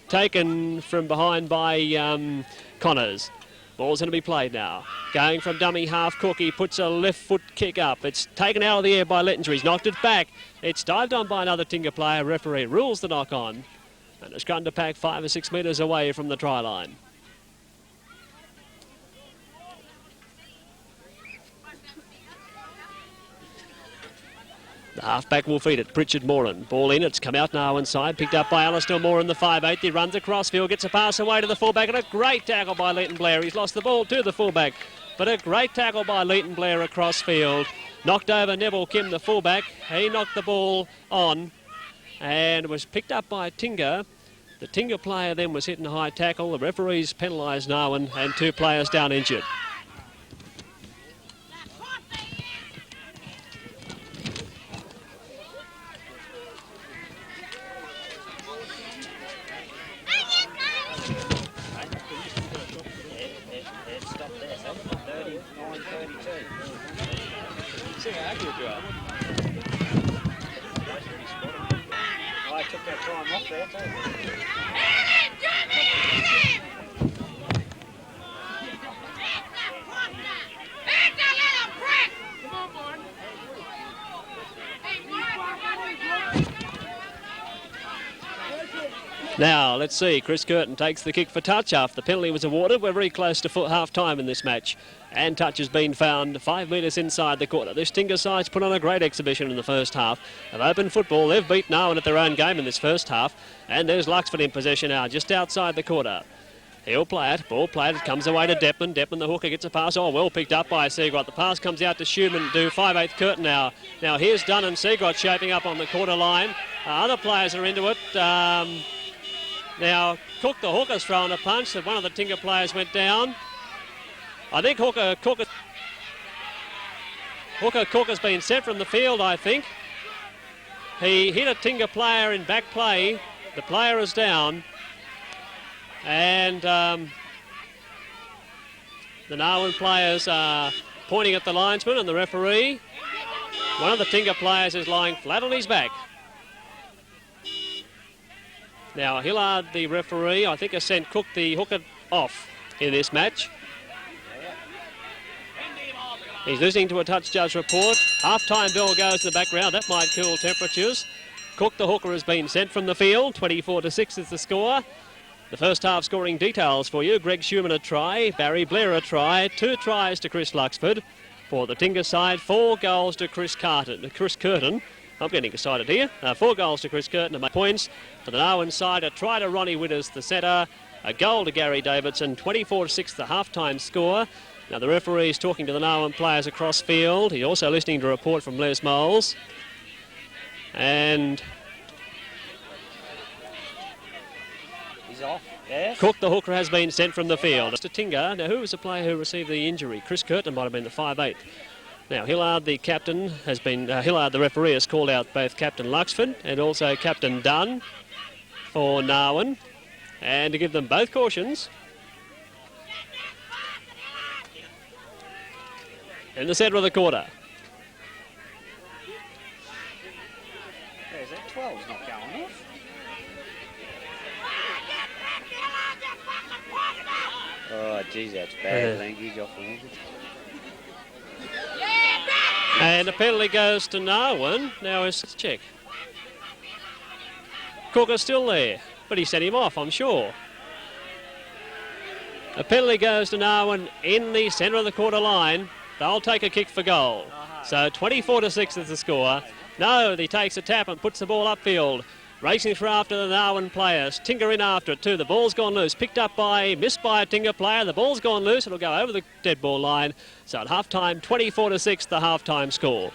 taken from behind by Connors. Ball's going to be played now. Going from dummy half, Cook. He puts a left foot kick up. It's taken out of the air by Lettinger. He's knocked it back. It's dived on by another Tingha player. Referee rules the knock on. And it's gone to pack 5 or 6 metres away from the try line. The halfback will feed it. Pritchard Moran. Ball in. It's come out now inside. Picked up by Alistair Moran, the 5'8". He runs across field. Gets a pass away to the fullback. And a great tackle by Leighton Blair. He's lost the ball to the fullback. But a great tackle by Leighton Blair across field. Knocked over Neville Kim, the fullback. He knocked the ball on. And was picked up by Tingha. The Tingha player then was hit in a high tackle. The referees penalised Narwan and 2 players down injured. I took that time off there too. let's see. Chris Curtin takes the kick for touch after the penalty was awarded. We're very close to half-time in this match. And touch has been found 5 metres inside the corner. This Tingha side's put on a great exhibition in the first half of open football. They've beat Narwan at their own game in this first half. And there's Luxford in possession now, just outside the quarter. He'll play it. Ball played. It comes away to Deppman. Deppman, the hooker, gets a pass. Oh, well picked up by Seagrott. The pass comes out to Schumann to 5/8 Curtin now. Now here's Dunn and Seagrott shaping up on the quarter line. Other players are into it. Now Cook, the hooker's thrown a punch. That one of the Tingha players went down. I think Cook has been sent from the field, I think. He hit a Tingha player in back play. The player is down. And the Narwan players are pointing at the linesman and the referee. One of the Tingha players is lying flat on his back. Now Hillard, the referee, I think has sent Cook, the hooker, off in this match. He's listening to a touch judge report. Half-time bell goes in the background. That might cool temperatures. Cook, the hooker, has been sent from the field. 24-6 is the score. The first half scoring details for you. Greg Schumann a try, Barry Blair a try, 2 tries to Chris Luxford. For the Tingha side, 4 goals to Chris Curtin. I'm getting excited here. 4 goals to Chris Curtin and points. For the Narwan side, a try to Ronnie Witters, the centre, a goal to Gary Davidson, 24-6 the half-time score. Now the referee is talking to the Narwan players across field. He's also listening to a report from Les Moles. And off. Yes. Cook, the hooker, has been sent from the field. To Tingha. Now, who was the player who received the injury? Chris Curtin might have been the 5/8. Now, Hillard, the captain, has been... Hillard, the referee, has called out both Captain Luxford and also Captain Dunn for Narwan. And to give them both cautions. In the centre of the quarter. There's that 12's not going off. Oh, geez, that's bad language off the language. And the penalty goes to Narwan. Now let's check. Cook is still there, but he sent him off, I'm sure. A penalty goes to Narwan in the centre of the quarter line. They'll take a kick for goal. So 24-6 is the score. No, he takes a tap and puts the ball upfield. Racing through after the Narwan players. Tingha in after it too. The ball's gone loose. Picked up missed by a Tingha player. The ball's gone loose. It'll go over the dead ball line. So at half-time, 24-6, the half-time score.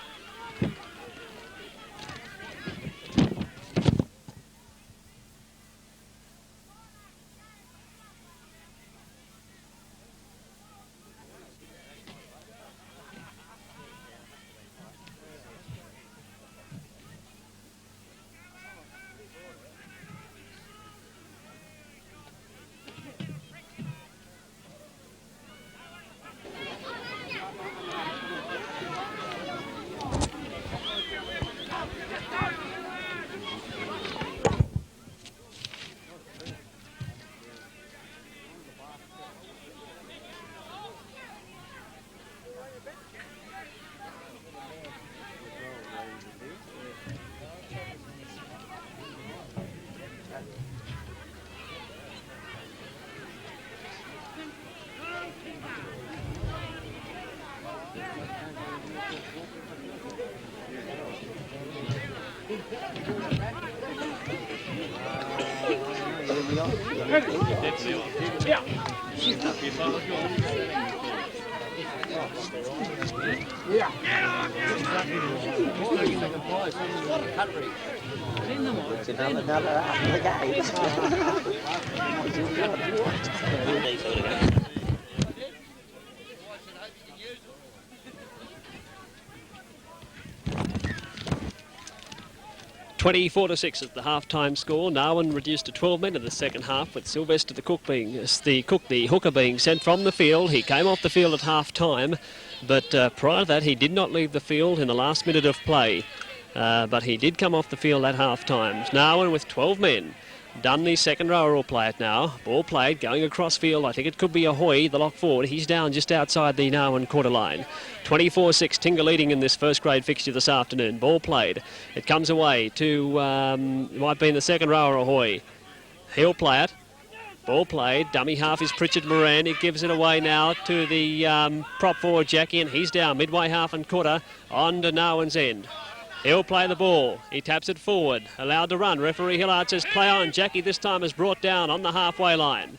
Yeah. 24-6 is the half-time score. Narwan reduced to 12 men in the second half, with Sylvester the hooker being sent from the field. He came off the field at half-time, but prior to that he did not leave the field in the last minute of play. But he did come off the field at half-time. Narwan with 12 men. Dunn, the second rower, will play it now. Ball played, going across field. I think it could be Ahoy, the lock forward. He's down just outside the Narwan quarter line. 24-6, Tingha leading in this first grade fixture this afternoon. Ball played. It comes away to, might be in the second rower, Ahoy. He'll play it. Ball played. Dummy half is Pritchard Moran. He gives it away now to the prop forward Jackie, and he's down midway half and quarter on to Narwan's end. He'll play the ball. He taps it forward. Allowed to run. Referee Hillard says play on. Jackie this time is brought down on the halfway line.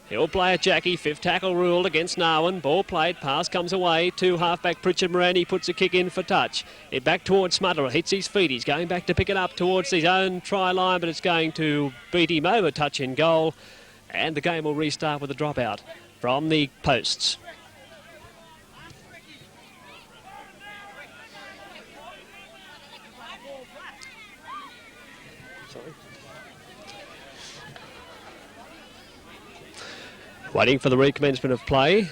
He'll play it, Jackie. Fifth tackle ruled against Narwan. Ball played. Pass comes away to halfback Pritchard Moran. He puts a kick in for touch. It back towards Smutterer. Hits his feet. He's going back to pick it up towards his own try line, but it's going to beat him over touch in goal. And the game will restart with a dropout from the posts. Waiting for the recommencement of play.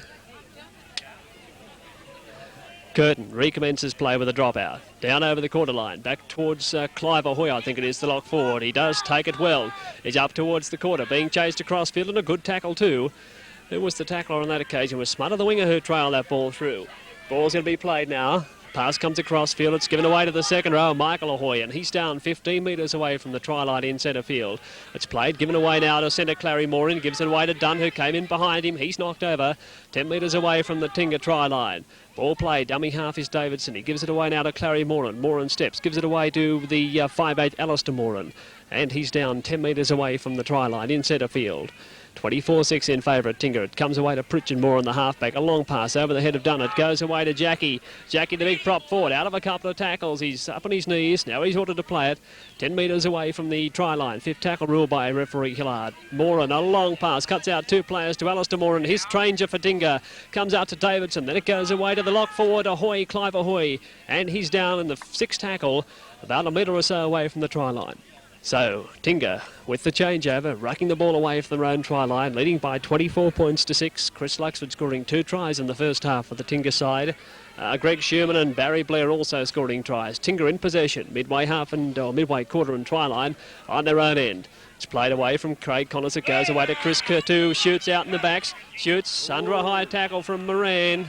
Curtin recommences play with a dropout. Down over the quarter line. Back towards Clive Ahoy, I think it is, the lock forward. He does take it well. He's up towards the quarter. Being chased across field, and a good tackle too. Who was the tackler on that occasion? Was Smutter, the winger, who trailed that ball through. Ball's going to be played now. Pass comes across field. It's given away to the second row, Michael Ahoy, and he's down 15 metres away from the try line in centre field. It's played, given away now to centre Clary Moran. Gives it away to Dunn, who came in behind him. He's knocked over 10 metres away from the Tingha try line. Ball played, dummy half is Davidson. He gives it away now to Clary Moran. Moran steps, gives it away to the 5'8" Alistair Moran. And he's down 10 metres away from the try line in centre field. 24-6 in favour of Tingha. It comes away to Pritchard Moore on the halfback. A long pass over the head of Dunn. It goes away to Jackie. Jackie, the big prop forward, out of a couple of tackles. He's up on his knees. Now he's ordered to play it. 10 metres away from the try line. Fifth tackle ruled by referee Hillard. Moran, a long pass. Cuts out two players to Alistair Moran. His stranger for Tingha. Comes out to Davidson. Then it goes away to the lock forward, Ahoy, Clive Ahoy. And he's down in the sixth tackle, about a metre or so away from the try line. So, Tingha with the changeover, racking the ball away from their own try line, leading by 24 points to 6. Chris Luxford scoring 2 tries in the first half for the Tingha side. Greg Sherman and Barry Blair also scoring tries. Tingha in possession, midway half and midway quarter and try line on their own end. It's played away from Craig Connors. It goes away to Chris Curtu. Shoots out in the backs. Shoots under a high tackle from Moran.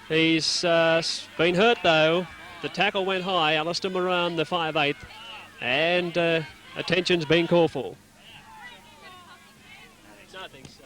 He's been hurt though. The tackle went high. Alistair Moran, the 5'8", and attention's been called for. No, thanks.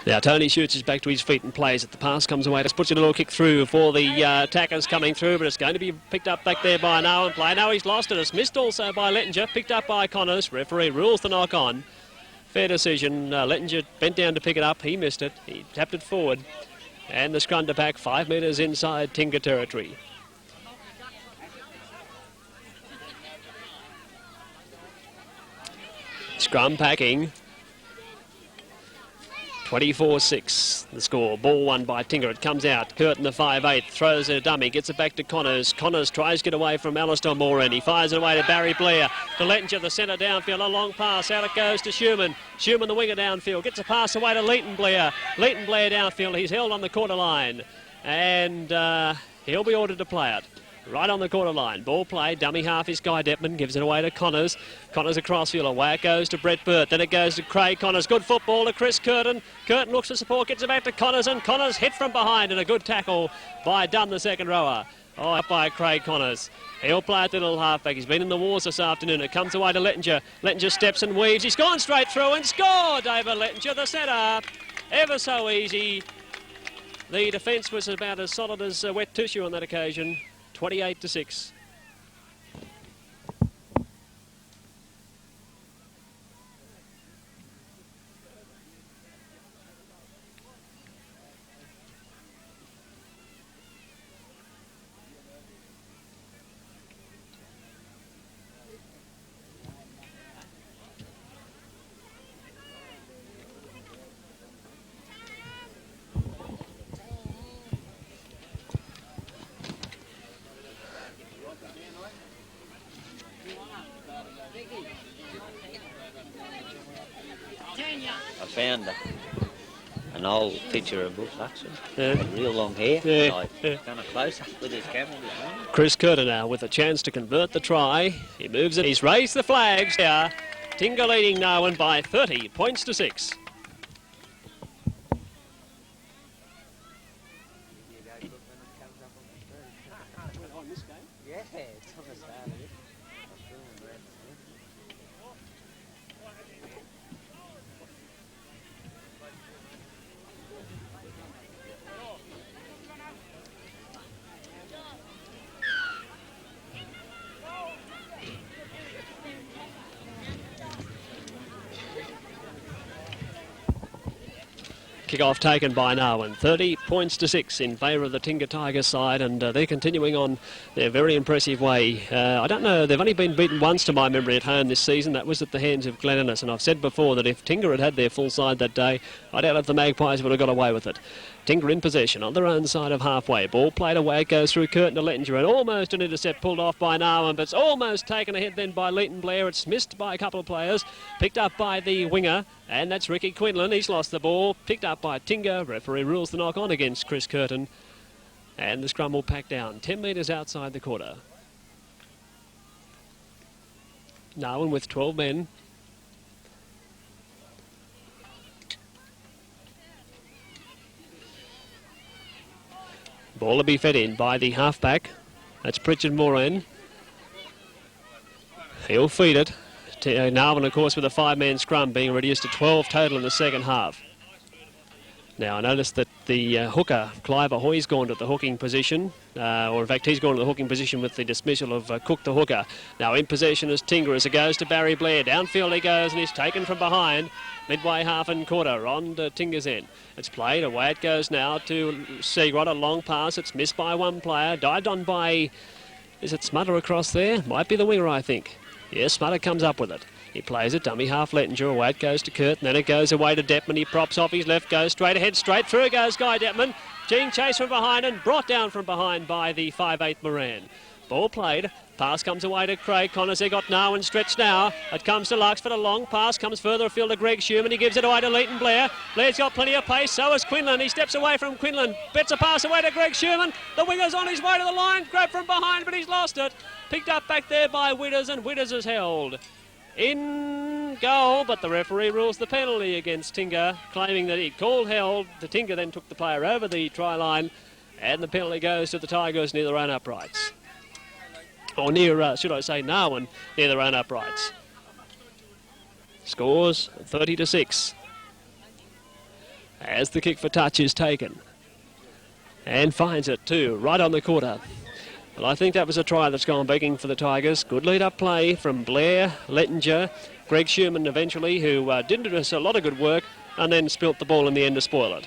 Now Tony Schutz is back to his feet and plays it. The pass comes away. Just puts a little kick through for the attackers coming through, but it's going to be picked up back there by Narwan play. Now he's lost it. It's missed also by Lettinger. Picked up by Connors. Referee rules the knock on. Fair decision. Lettinger bent down to pick it up. He missed it. He tapped it forward. And the scrum to back 5 metres inside Tingha territory. Scrum packing. 24-6 the score. Ball won by Tingha. It comes out. Curtin, the 5'8", throws a dummy, gets it back to Connors. Connors tries to get away from Alistair Moran. He fires it away to Barry Blair. To Lettinger, the centre downfield. A long pass. Out it goes to Schumann. Schumann, the winger downfield. Gets a pass away to Leighton Blair. Leighton Blair downfield. He's held on the quarter line. And he'll be ordered to play it. right on the quarter line. Ball play, dummy half is Guy Deppman, gives it away to Connors. Connors across field, away it goes to Brett Burt, then it goes to Craig Connors. Good football to Chris Curtin. Curtin looks for support, gets it back to Connors, and Connors hit from behind, and a good tackle by Dunn, the second rower. Oh, up by Craig Connors. He'll play at the little halfback. He's been in the wars this afternoon. It comes away to Lettinger. Lettinger steps and weaves. He's gone straight through and scored, David Lettinger, the setter. Ever so easy. The defence was about as solid as wet tissue on that occasion. 28-6. I found an old picture of Bush Luxon. Yeah. Real long hair. Yeah. Done a close-up with his camera. Chris Curtin now with a chance to convert the try. He moves it. He's raised the flags here. Tingha leading Narwan by 30 points to 6. Kick-off taken by Narwan. 30 points to 6 in favour of the Tingha Tigers side, and they're continuing on their very impressive way. I don't know, they've only been beaten once to my memory at home this season. That was at the hands of Glen Innes, and I've said before that if Tingha had their full side that day, I doubt if the Magpies would have got away with it. Tingha in possession on their own side of halfway. Ball played away, it goes through Curtin to Lettinger, and almost an intercept pulled off by Narwan, but it's almost taken ahead then by Leighton Blair. It's missed by a couple of players, picked up by the winger, and that's Ricky Quinlan. He's lost the ball, picked up by Tingha. Referee rules the knock on against Chris Curtin, and the scrum will pack down 10 metres outside the quarter. Narwan with 12 men. Ball to be fed in by the halfback. That's Pritchard Moran. He'll feed it. Narwan, of course, with a 5-man scrum being reduced to 12 total in the second half. Now, I noticed that the hooker, Clive Ahoy's gone to the hooking position, or in fact, he's gone to the hooking position with the dismissal of Cook the hooker. Now, in possession is Tingha as it goes to Barry Blair. Downfield he goes, and he's taken from behind. Midway half and quarter on to Tingha's end. It's played, away it goes now to Seagrod, a long pass. It's missed by one player, dived on by, is it Smutter across there? Might be the winger, I think. Yes, Smutter comes up with it. He plays it, dummy half Lettinger, away it goes to Curtin, then it goes away to Deppman. He props off his left, goes straight ahead, straight through goes Guy Deppman. Gene chased from behind and brought down from behind by the 5'8 Moran. Ball played, pass comes away to Craig Connors. They got Narwan stretched now. It comes to Luxford, a long pass, comes further afield to Greg Schumann. He gives it away to Leighton Blair. Blair's got plenty of pace, so has Quinlan. He steps away from Quinlan, bets a pass away to Greg Schumann. The winger's on his way to the line, grabbed from behind, but he's lost it. Picked up back there by Widders, and Widders is held in goal, but the referee rules the penalty against Tingha, claiming that he called held. The Tingha then took the player over the try line, and the penalty goes to the Tigers near their own uprights. Or near, should I say, Narwan, near their own uprights. Scores 30-6. As the kick for touch is taken. And finds it too, right on the quarter. Well, I think that was a try that's gone begging for the Tigers. Good lead-up play from Blair, Lettinger, Greg Schumann eventually, who did us a lot of good work and then spilt the ball in the end to spoil it.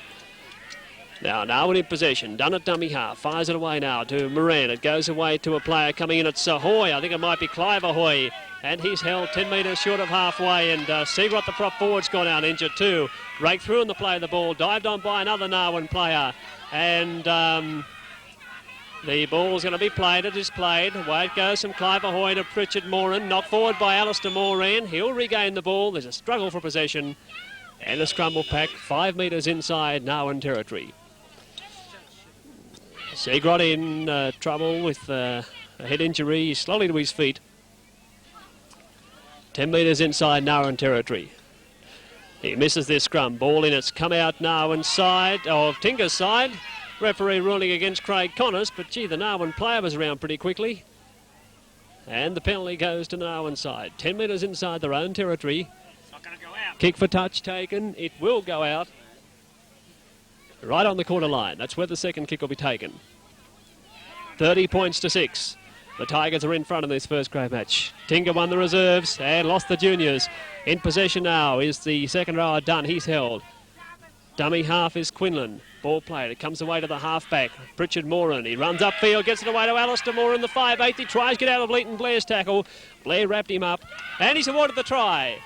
Now Narwan in possession, done at dummy half, fires it away now to Moran. It goes away to a player coming in. It's Ahoy, I think it might be Clive Ahoy, and he's held 10 metres short of halfway, and Seagrot, the prop forward's gone out injured too. Rake through in the play of the ball, dived on by another Narwan player, and the ball's going to be played. It is played. Away it goes from Clive Ahoy to Pritchard Moran. Knocked forward by Alistair Moran. He'll regain the ball. There's a struggle for possession. And a scrum will pack 5 metres inside Narwan territory. Seagrot in trouble with a head injury. He's slowly to his feet. 10 metres inside Narwan territory. He misses this scrum. Ball in, it's come out Narwan's side, of Tingha's side. Referee ruling against Craig Connors, but gee, the Narwan player was around pretty quickly. And the penalty goes to Narwan's side. 10 metres inside their own territory. It's not going to go out. Kick for touch taken. It will go out. Right on the corner line. That's where the second kick will be taken. 30 points to 6. The Tigers are in front of this first grade match. Tingha won the reserves and lost the juniors. In possession now is the second rower Dunn. He's held. Dummy half is Quinlan. Ball played. It comes away to the half-back. Pritchard Moran. He runs upfield, gets it away to Alistair Moran, the 5'8". He tries to get out of Leighton Blair's tackle. Blair wrapped him up, and he's awarded the try.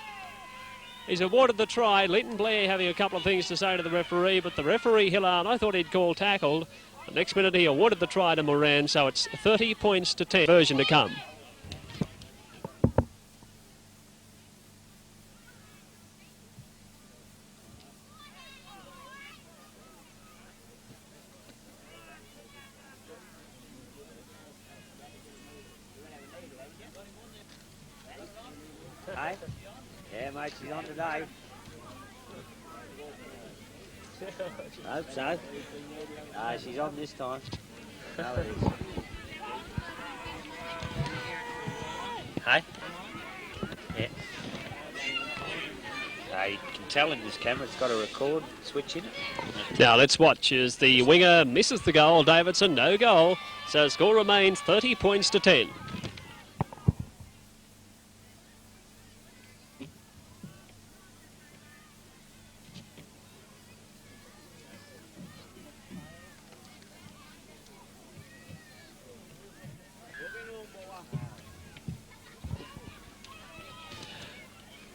He's awarded the try. Leighton Blair having a couple of things to say to the referee, but the referee, Hillard, I thought he'd call tackled. The next minute he awarded the try to Moran, so it's 30 points to 10. Version to come. Hey? Yeah, mate, she's on today. I hope so. She's on this time. No, it is. Hey? Yeah. You can tell in this camera it's got a record switch in it. Now let's watch as the winger misses the goal. Davidson, no goal. So score remains 30 points to 10.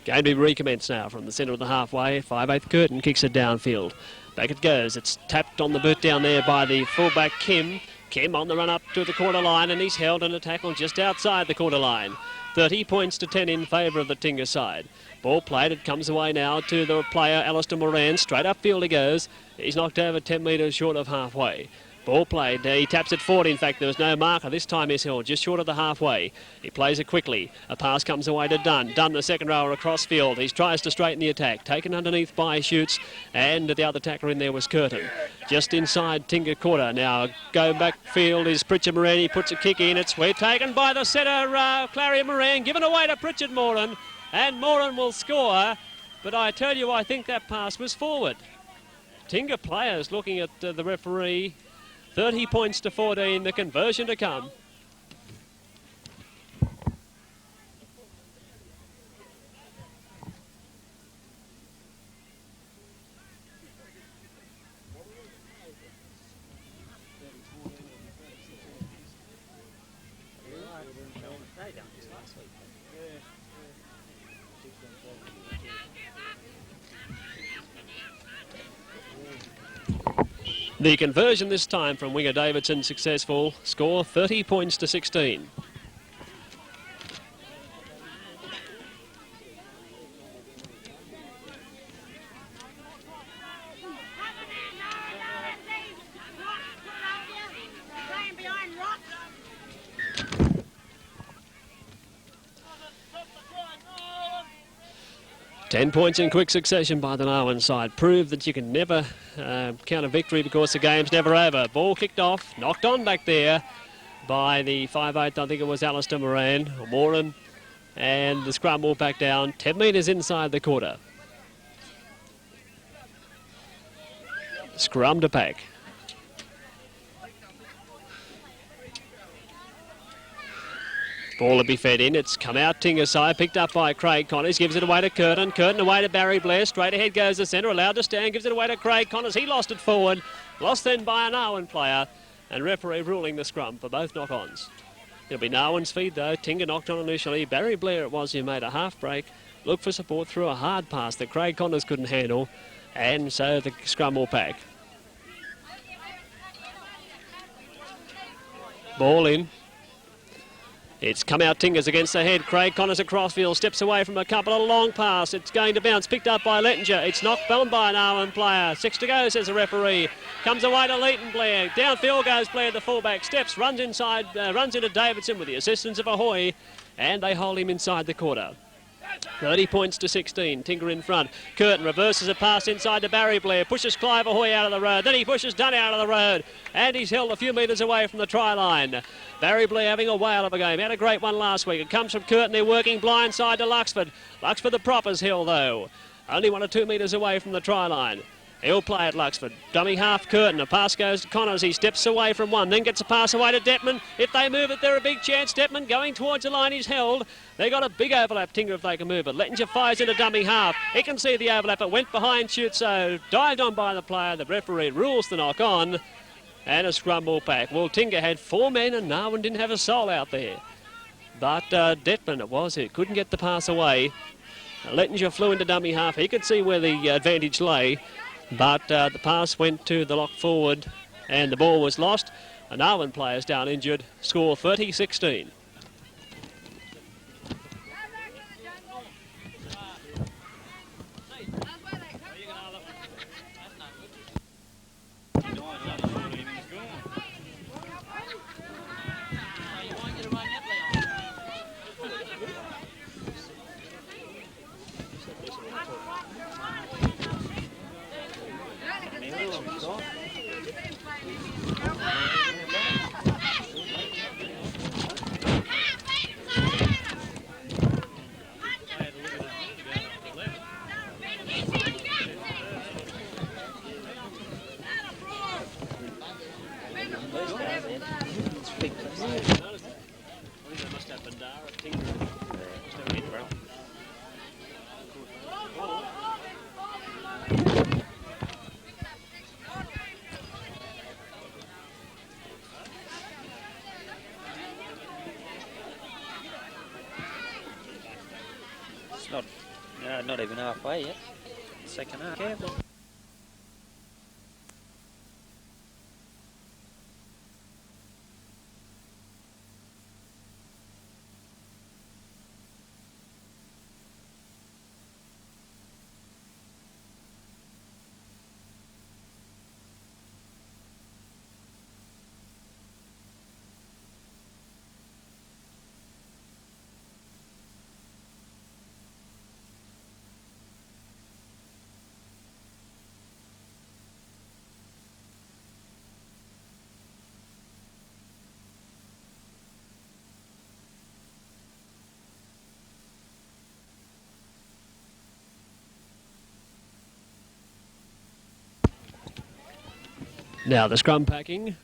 Game to be recommenced now from the centre of the halfway. 5'8" Curtin kicks it downfield. Back it goes. It's tapped on the boot down there by the fullback Kim. Kim on the run up to the quarter line, and he's held in a tackle just outside the quarter line. 30 points to 10 in favour of the Tingha side. Ball played. It comes away now to the player Alistair Moran. Straight upfield he goes. He's knocked over 10 metres short of halfway. Ball played. He taps it forward. In fact, there was no marker. This time he's held just short of the halfway. He plays it quickly. A pass comes away to Dunn. Dunn, the second rower across field. He tries to straighten the attack. Taken underneath by Shoots. And the other tackler in there was Curtin. Just inside Tingha quarter. Now, go back field is Pritchard Moran. He puts a kick in. It's taken by the centre, Clary Moran. Given away to Pritchard Moran. And Moran will score. But I tell you, I think that pass was forward. Tingha players looking at the referee. 30 points to 14, the conversion to come. The conversion this time from winger Davidson successful. Score 30 points to 16. Ten points in quick succession by the Narwan side. Prove that you can never count a victory because the game's never over. Ball kicked off, knocked on back there by the 5'8", I think it was Alistair Moran, or Moran, and the scrum will back down 10 metres inside the quarter. Scrum to pack. Ball will be fed in. It's come out Tingha side, picked up by Craig Connors, gives it away to Curtin. Curtin away to Barry Blair. Straight ahead goes the centre, allowed to stand, gives it away to Craig Connors. He lost it forward. Lost then by a Narwan player. And referee ruling the scrum for both knock-ons. It'll be Narwan's feed though. Tingha knocked on initially. Barry Blair it was who made a half break. Looked for support through a hard pass that Craig Connors couldn't handle. And so the scrum will pack. Ball in. It's come out Tingha's against the head. Craig Connors across field, steps away from a couple of long pass. It's going to bounce, picked up by Lettinger. It's knocked on by an Narwan player. 6 to go, says the referee. Comes away to Leighton Blair. Downfield goes Blair, the fullback. Steps, runs inside, runs into Davidson with the assistance of Ahoy. And they hold him inside the quarter. 30 points to 16. Tingha in front. Curtin reverses a pass inside to Barry Blair. Pushes Clive Ahoy out of the road. Then he pushes Dunn out of the road. And he's held a few metres away from the try line. Barry Blair having a whale of a game. Had a great one last week. It comes from Curtin. They're working blind side to Luxford. Luxford the proper's hill though. Only 1 or 2 metres away from the try line. He'll play at Luxford. Dummy half Curtin. A pass goes to Connors. He steps away from one. Then gets a pass away to Detman. If they move it, they're a big chance. Detman going towards the line. He's held. They got a big overlap, Tingha, if they can move it. Lettinger fires into dummy half. He can see the overlap. It went behind Schutzo. Dived on by the player. The referee rules the knock on. And a scrum ball pack. Well, Tingha had 4 men and Narwan didn't have a soul out there. But Detman it was who couldn't get the pass away. Lettinger flew into dummy half. He could see where the advantage lay. But the pass went to the lock forward and the ball was lost. A Narwan player's down injured. Score 30-16. Not even halfway yet. Second half. Careful. Now the scrum packing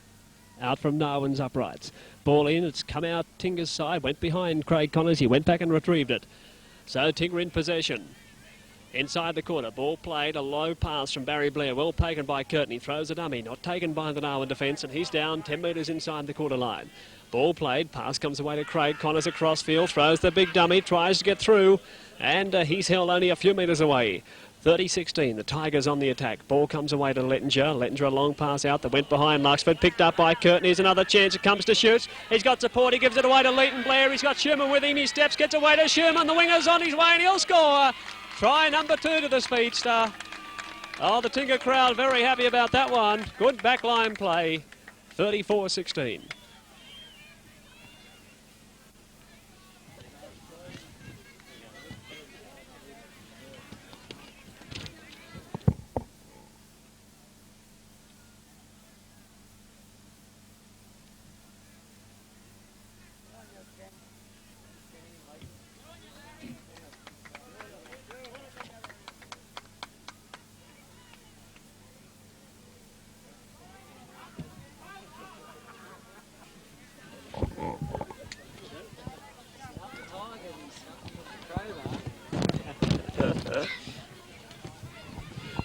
out from Narwan's uprights. Ball in, it's come out Tingha's side, went behind Craig Connors, he went back and retrieved it. So Tingha in possession. Inside the corner, ball played, a low pass from Barry Blair, well taken by Curtin. He throws a dummy, not taken by the Narwan defence, and he's down 10 metres inside the quarter line. Ball played, pass comes away to Craig Connors across field, throws the big dummy, tries to get through, and he's held only a few metres away. 30-16, the Tigers on the attack. Ball comes away to Lettinger. Lettinger a long pass out that went behind Luxford. Picked up by Curtin. Here's another chance. It comes to Schutz. He's got support. He gives it away to Leighton Blair. He's got Schumann with him. He steps, gets away to Schumann. The winger's on his way and he'll score. Try number 2 to the speedster. Oh, the Tingha crowd very happy about that one. Good backline play. 34-16.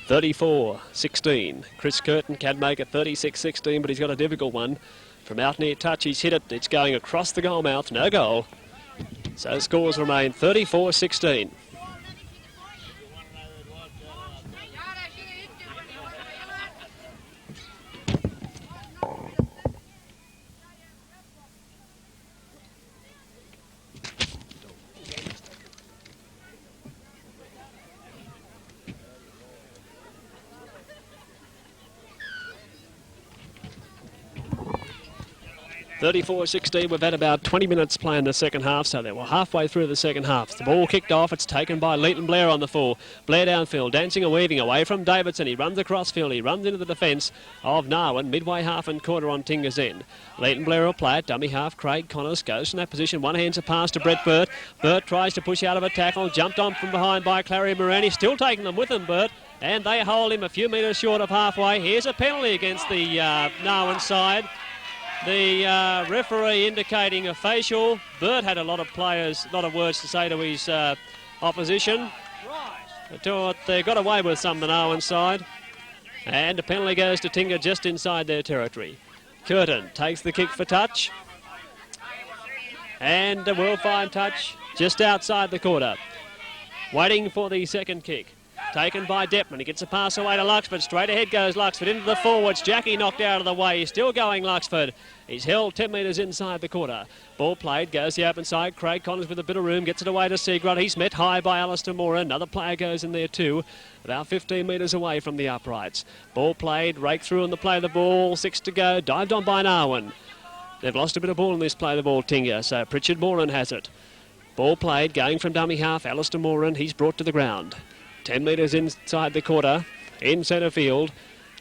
(34-16). Chris Curtin can make it 36-16, but he's got a difficult one. From out near touch, he's hit it. It's going across the goal mouth. No goal. So scores remain 34-16. 34-16, we've had about 20 minutes play in the second half, so they were halfway through the second half. The ball kicked off, it's taken by Leighton Blair on the full. Blair downfield, dancing and weaving away from Davidson. He runs across field, he runs into the defence of Narwan, midway half and quarter on Tingha's end. Leighton Blair will play it, dummy half, Craig Connors goes from that position, one hand's a pass to Brett Burt. Burt tries to push out of a tackle, jumped on from behind by Clary Morani, still taking them with him, Burt. And they hold him a few metres short of halfway. Here's a penalty against the Narwan side. The referee indicating a facial. Burt had a lot of words to say to his opposition. They got away with some, the Narwan side. And a penalty goes to Tingha just inside their territory. Curtin takes the kick for touch. And a World Fine touch just outside the quarter. Waiting for the second kick. Taken by Deppman. He gets a pass away to Luxford. Straight ahead goes Luxford into the forwards. Jackie knocked out of the way. He's still going, Luxford. He's held 10 metres inside the quarter. Ball played. Goes the open side. Craig Connors with a bit of room. Gets it away to Seagrot. He's met high by Alistair Moore. Another player goes in there too. About 15 metres away from the uprights. Ball played. Rake through on the play of the ball. 6 to go. Dived on by Narwan. They've lost a bit of ball in this play of the ball, Tingha. So Pritchard Moran has it. Ball played. Going from dummy half. Alistair Moran. He's brought to the ground. 10 metres inside the quarter, in centre field.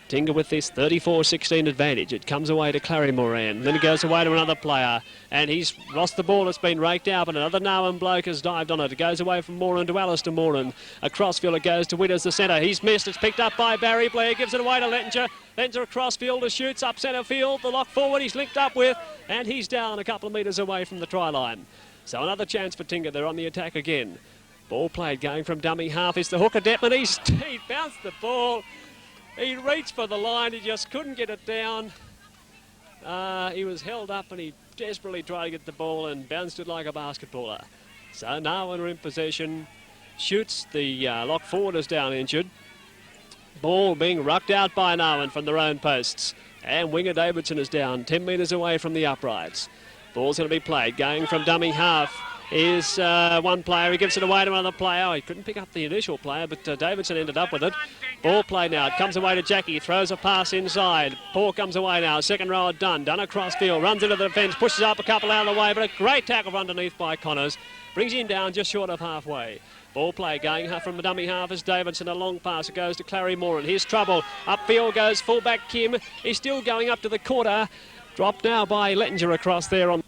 Tingha with this 34-16 advantage. It comes away to Clary Moran. Then it goes away to another player. And he's lost the ball. It's been raked out, but another Narwan bloke has dived on it. It goes away from Moran to Alistair Moran. Across field it goes to Witters, the centre. He's missed. It's picked up by Barry Blair. Gives it away to Lettinger. Lettinger across field, shoots up centre field. The lock forward he's linked up with. And he's down a couple of metres away from the try line. So another chance for Tingha. They're on the attack again. Ball played, going from dummy half. It's the hooker, Deppman. He bounced the ball. He reached for the line. He just couldn't get it down. He was held up and he desperately tried to get the ball and bounced it like a basketballer. So Narwan are in possession. Shoots. The lock forward is down injured. Ball being rucked out by Narwan from their own posts. And winger Davidson is down 10 metres away from the uprights. Ball's going to be played, going from dummy half. Is one player. He gives it away to another player. Oh, he couldn't pick up the initial player, but Davidson ended up with it. Ball play now. It comes away to Jackie. Throws a pass inside. Paul comes away now. Second row done. Done across field. Runs into the defence. Pushes up a couple out of the way, but a great tackle from underneath by Connors. Brings him down just short of halfway. Ball play going from the dummy half is Davidson. A long pass. It goes to Clary Moran. Here's trouble. Upfield goes fullback Kim. He's still going up to the quarter. Dropped now by Lettinger across there on.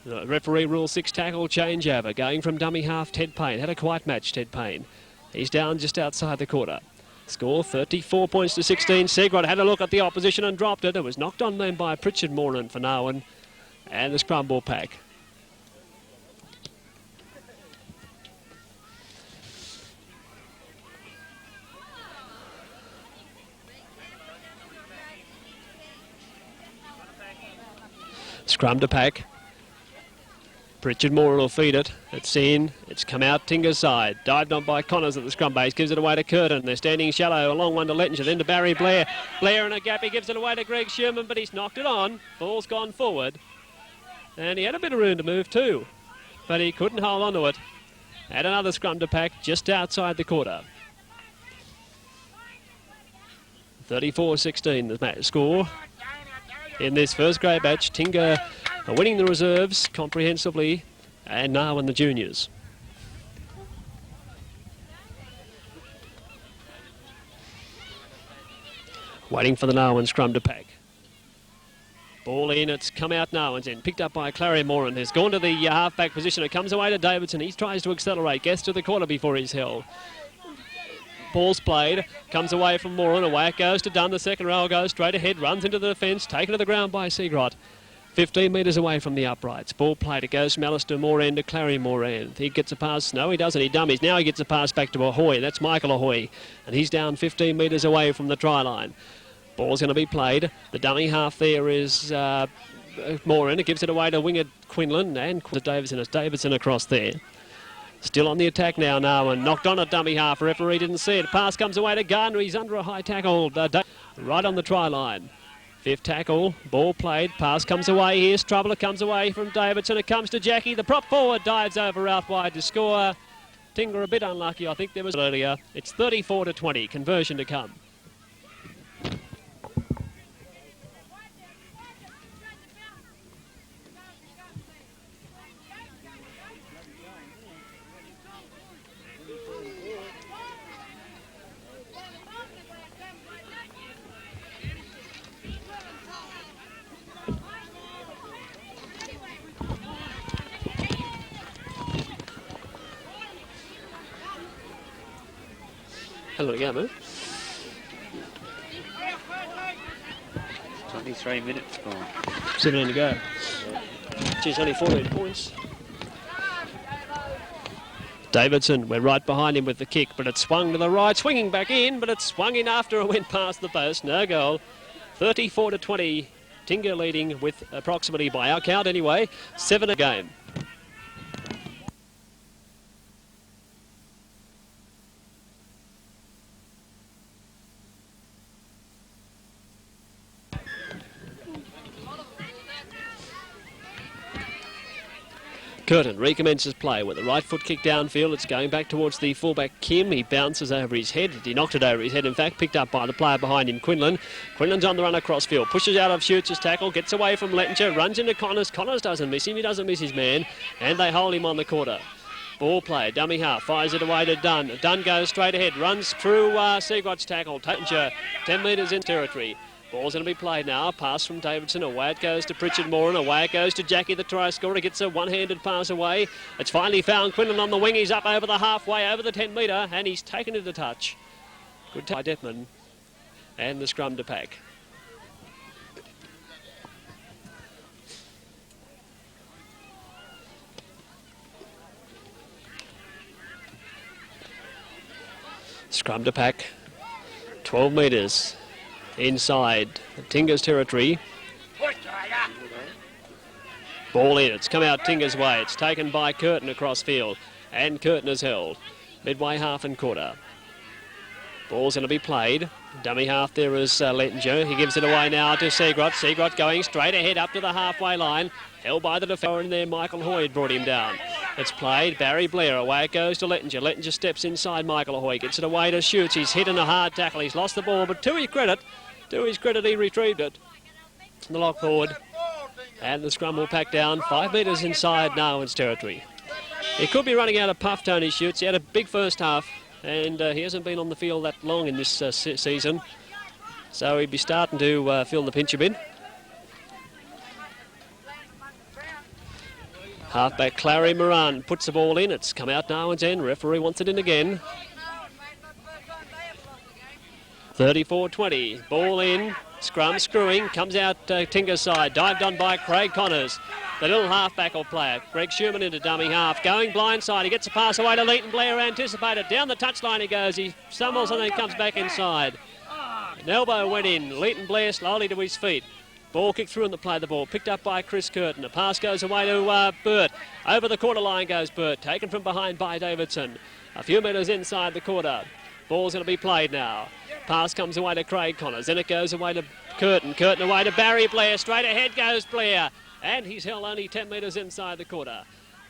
Referee rule 6 tackle changeover. Going from dummy half, Ted Payne. Had a quiet match, Ted Payne. He's down just outside the quarter. Score 34 points to 16. Seagrot had a look at the opposition and dropped it. It was knocked on then by Pritchard Moran for Narwan. And the scrum ball pack. Scrum to pack. Pritchard Moore will feed it. It's in. It's come out Tingha's side. Dived on by Connors at the scrum base. Gives it away to Curtin. They're standing shallow. A long one to Lettinger. Then to Barry Blair. Blair in a gap. He gives it away to Greg Sherman, but he's knocked it on. Ball's gone forward. And he had a bit of room to move too, but he couldn't hold on to it. Had another scrum to pack just outside the quarter. 34-16 the match score. In this first grade match, Tingha are winning the reserves comprehensively, and Narwan the juniors. Waiting for the Narwan scrum to pack. Ball in, it's come out Narwan's end. Picked up by Clary Moran. Has gone to the half-back position. It comes away to Davidson. He tries to accelerate. Gets to the quarter before he's held. Ball's played, comes away from Moran, away it goes to Dunn, the second row goes straight ahead, runs into the defence, taken to the ground by Seagrot. 15 metres away from the uprights. Ball played, it goes from Alistair Moran to Clary Moran. He gets a pass, no he doesn't, he dummies. Now he gets a pass back to Ahoy, that's Michael Ahoy. And he's down 15 metres away from the try line. Ball's going to be played, the dummy half there is Moran, it gives it away to winger Quinlan and to Davidson, it's Davidson across there. Still on the attack now, Narwan. Knocked on a dummy half. Referee didn't see it. Pass comes away to Gardner. He's under a high tackle. Right on the try line. Fifth tackle. Ball played. Pass comes away. Here's trouble. It comes away from Davidson. It comes to Jackie. The prop forward dives over out wide to score. Tingha a bit unlucky. I think there was earlier. It's 34-20. Conversion to come. Hello, yeah, man. 23 minutes gone. 7 to go. Geez, only 14 points. Davidson, we're right behind him with the kick, but it's swung to the right, swinging back in, but it's swung in after it went past the post. No goal. 34 to 20. Tingha leading with approximately, by our count anyway, 7 a game. Curtin recommences play with the right foot kick downfield. It's going back towards the fullback Kim. He bounces over his head. He knocked it over his head, in fact, picked up by the player behind him, Quinlan. Quinlan's on the run across field, pushes out of shoots his tackle, gets away from Lettinger, runs into Connors. Connors doesn't miss him, he doesn't miss his man, and they hold him on the quarter. Ball play, dummy half, fires it away to Dunn. Dunn goes straight ahead, runs through Seagrot's tackle. Lettinger, 10 metres in territory. Ball's going to be played now. Pass from Davidson. Away it goes to Pritchard Moran. Away it goes to Jackie, the try scorer. He gets a one-handed pass away. It's finally found Quinlan on the wing. He's up over the halfway, over the 10-metre, and he's taken it a touch. Good tie, Detman. And the scrum to pack. Scrum to pack. 12 metres. Inside Tingha's territory. Ball in. It's come out Tingha's way. It's taken by Curtin across field. And Curtin is held. Midway half and quarter. Ball's going to be played. Dummy half there is Lettinger. He gives it away now to Seagrot. Seagrot going straight ahead up to the halfway line. Held by the defender in there. Michael Hoy brought him down. It's played. Barry Blair. Away it goes to Lettinger. Lettinger steps inside Michael Hoy. Gets it away to Shoots. He's hit in a hard tackle. He's lost the ball, but to his credit, he retrieved it. The lock forward. And the scrum will pack down 5 metres inside Narwan's territory. He could be running out of puff, Tony Shoots. He had a big first half, and he hasn't been on the field that long in this season. So he'd be starting to feel the pinch a bit. Halfback Clary Moran puts the ball in. It's come out Narwan's end. Referee wants it in again. 34-20. Ball in. Scrum screwing. Comes out Tingha's side. Dived on by Craig Connors. The little halfback will play it. Greg Sherman into dummy half. Going blindside. He gets a pass away to Leighton Blair. Anticipated. Down the touchline he goes. He stumbles and then comes back inside. An elbow went in. Leighton Blair slowly to his feet. Ball kicked through in the play of the ball. Picked up by Chris Curtin. A pass goes away to Burt. Over the quarter line goes Burt. Taken from behind by Davidson. A few metres inside the quarter. Ball's going to be played now. Pass comes away to Craig Connors. Then it goes away to Curtin. Curtin away to Barry Blair. Straight ahead goes Blair. And he's held only 10 metres inside the quarter.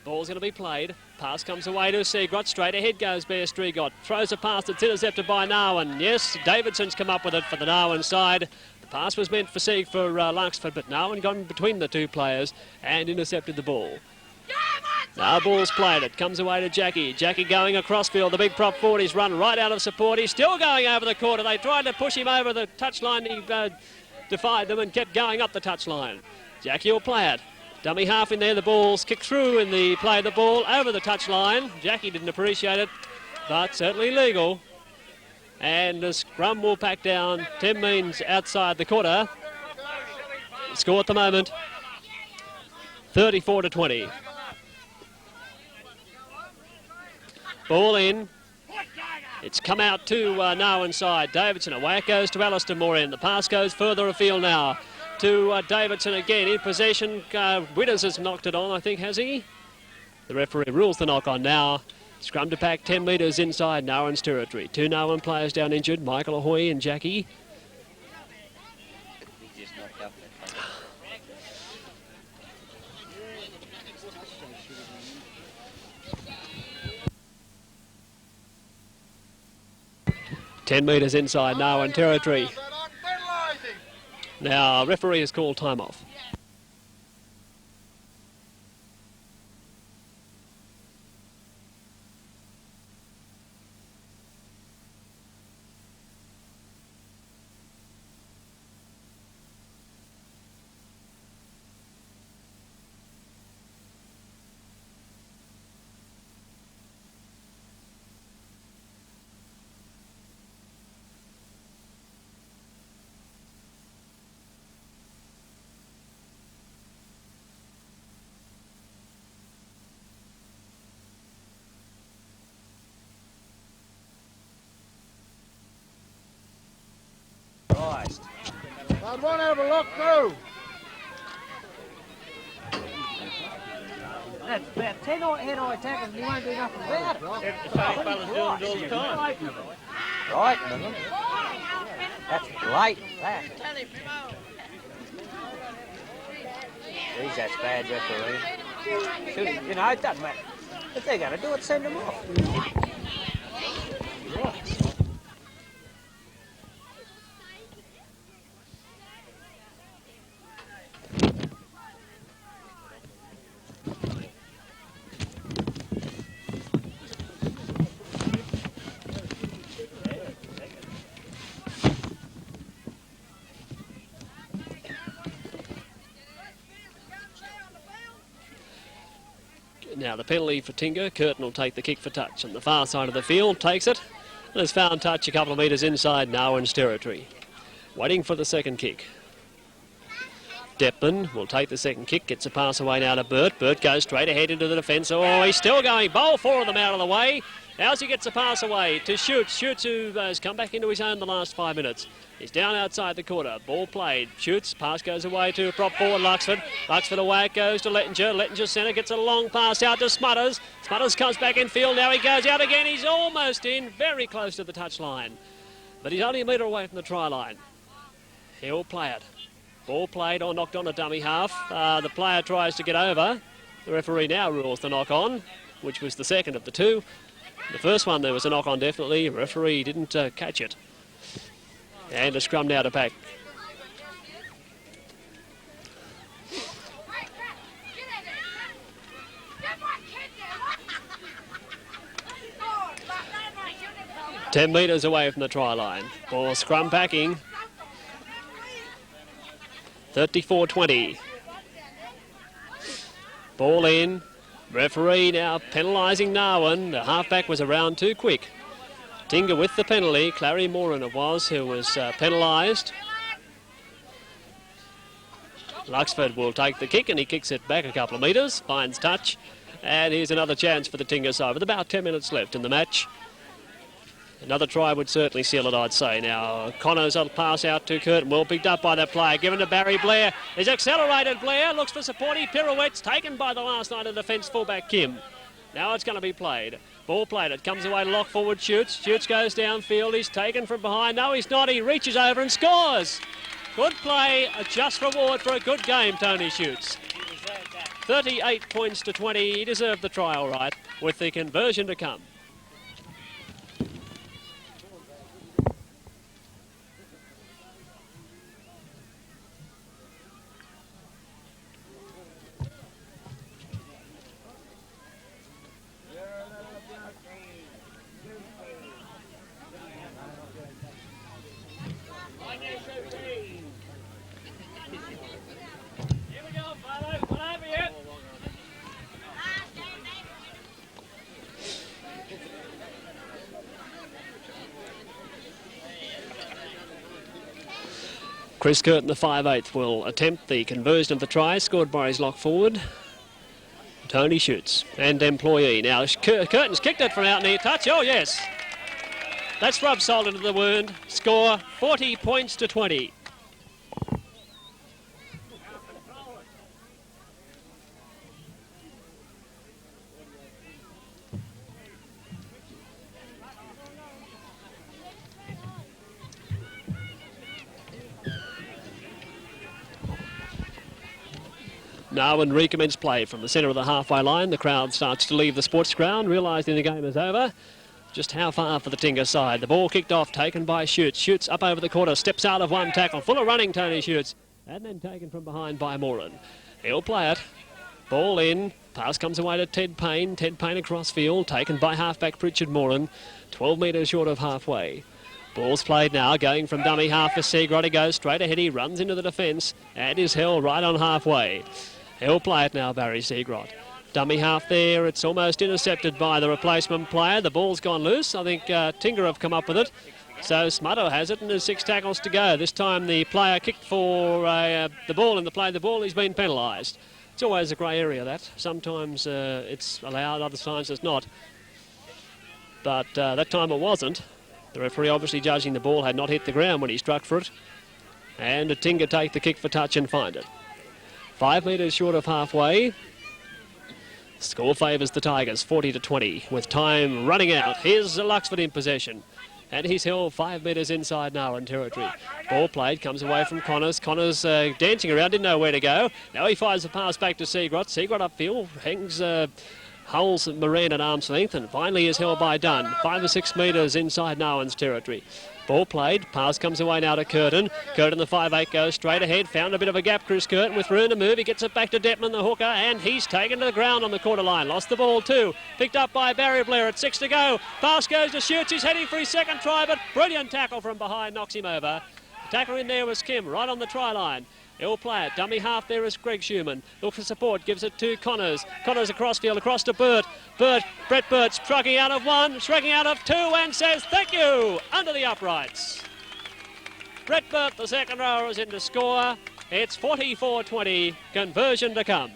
Ball's going to be played. Pass comes away to Seagrot. Straight ahead goes Bear Strigot. Throws a pass that's intercepted by Narwan. Yes, Davidson's come up with it for the Narwan side. The pass was meant for Luxford, but Narwan got in between the two players and intercepted the ball. Now ball's played. It comes away to Jackie. Jackie going across field. The big prop forward. He's run right out of support. He's still going over the quarter. They tried to push him over the touchline. He defied them and kept going up the touchline. Jackie will play it. Dummy half in there. The ball's kicked through in the play of the ball over the touchline. Jackie didn't appreciate it, but certainly legal. And the scrum will pack down. 10 means outside the quarter. Score at the moment, 34-20. Ball in. It's come out to Narwan side. Davidson away it goes to Alistair Moran. The pass goes further afield now to Davidson again in possession. Widders has knocked it on, I think, has he? The referee rules the knock on now. Scrum to pack 10 metres inside Narwan's territory. Two Narwan players down injured, Michael Ahoy and Jackie. He just knocked up that 10 metres inside Narwan territory. Now, referee has called time off. one over lock through. That's about 10 head-eye tackles and he won't do nothing about it. The same fella's doing it all the time. Right, that's blatant, that. Geez, that's bad referee. Should, you know, it doesn't matter. If they're going to do it, send them off. Now the penalty for Tingha. Curtin will take the kick for touch on the far side of the field, takes it, and has found touch a couple of metres inside Narwan's territory. Waiting for the second kick. Depman will take the second kick, gets a pass away now to Burt. Burt goes straight ahead into the defence. Oh, he's still going. Bowl four of them out of the way. How's he gets a pass away to Shoots. Shoots, who has come back into his own the last 5 minutes. He's down outside the corner. Ball played. Shoots. Pass goes away to prop forward Luxford. Luxford away it goes to Lettinger. Lettinger centre gets a long pass out to Smutters. Smutters comes back in field. Now he goes out again. He's almost in. Very close to the touchline. But he's only a metre away from the try line. He'll play it. Ball played or knocked on a dummy half. The player tries to get over. The referee now rules the knock on, which was the second of the two. The first one there was a knock on definitely. The referee didn't catch it. And a scrum now to pack. Ten metres away from the try line. Ball scrum packing. 34-20. Ball in. Referee now penalising Narwan. The halfback was around too quick. Tingha with the penalty. Clary Moran it was who was penalised. Luxford will take the kick and he kicks it back a couple of metres. Finds touch. And here's another chance for the Tingha side with about 10 minutes left in the match. Another try would certainly seal it, I'd say. Now, Connors will pass out to Curtin. Well picked up by that player. Given to Barry Blair. He's accelerated Blair. Looks for support. He pirouettes. Taken by the last night of defence fullback Kim. Now it's going to be played. Ball played. It comes away to lock forward Shoots. Shoots goes downfield. He's taken from behind. No, he's not. He reaches over and scores. Good play. A just reward for a good game, Tony Shoots. 38 points to 20. He deserved the try all right, with the conversion to come. Chris Curtin, the 5/8, will attempt the conversion of the try, scored by his lock forward. Tony Shoots, and employee. Now, Curtin's kicked it from out near touch. Oh, yes. That's rubbed salt into the wound. Score 40 points to 20. Narwan recommence play from the centre of the halfway line. The crowd starts to leave the sports ground, realising the game is over. Just how far for the Tingha side? The ball kicked off, taken by Shoots. Shoots up over the corner, steps out of one tackle. Full of running, Tony Shoots. And then taken from behind by Moran. He'll play it. Ball in. Pass comes away to Ted Payne. Ted Payne across field, taken by halfback Pritchard Moran. 12 metres short of halfway. Ball's played now, going from dummy half for Seagrott. He goes straight ahead, he runs into the defence and is held right on halfway. He'll play it now, Barry Seagrott. Dummy half there, it's almost intercepted by the replacement player. The ball's gone loose. I think Tingha have come up with it. So Smutto has it and there's 6 tackles to go. This time the player kicked for the ball in the play. The ball, he's been penalised. It's always a grey area, that. Sometimes it's allowed, other times it's not. But that time it wasn't. The referee obviously judging the ball had not hit the ground when he struck for it. And Tingha take the kick for touch and find it. 5 metres short of halfway. Score favours the Tigers, 40-20, with time running out. Here's Luxford in possession. And he's held 5 metres inside Narwan territory. Ball played, comes away from Connors. Connors dancing around, didn't know where to go. Now he fires the pass back to Seagrott. Seagrott upfield, hangs Hulls Moran at arm's length, and finally is held by Dunn. 5 or 6 metres inside Narwan's territory. Ball played, pass comes away now to Curtin. Curtin, the 5'8", goes straight ahead. Found a bit of a gap, Chris Curtin, with room to move. He gets it back to Detman, the hooker, and he's taken to the ground on the quarter line. Lost the ball too. Picked up by Barry Blair at 6 to go. Pass goes to Shoots. He's heading for his second try, but brilliant tackle from behind knocks him over. The tackler in there was Kim, right on the try line. He'll play it. Dummy half there is Greg Schumann. Look for support. Gives it to Connors. Connors across field. Across to Burt. Brett Burt striking out of 1. Striking out of 2 and says thank you. Under the uprights. Brett Burt, the second rower, is in to score. It's 44-20. Conversion to come.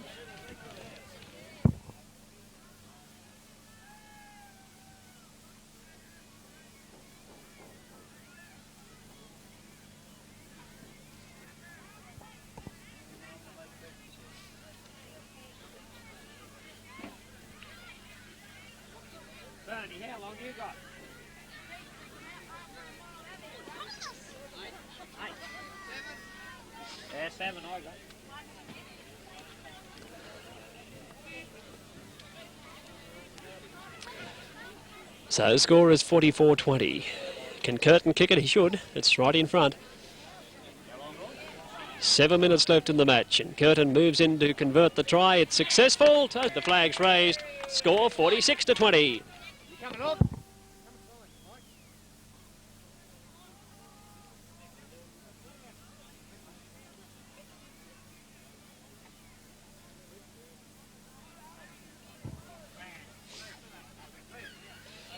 Bernie, how long you got? 7 I got. So the score is 44-20. Can Curtin kick it? He should. It's right in front. 7 minutes left in the match, and Curtin moves in to convert the try. It's successful. The flag's raised. Score 46-20.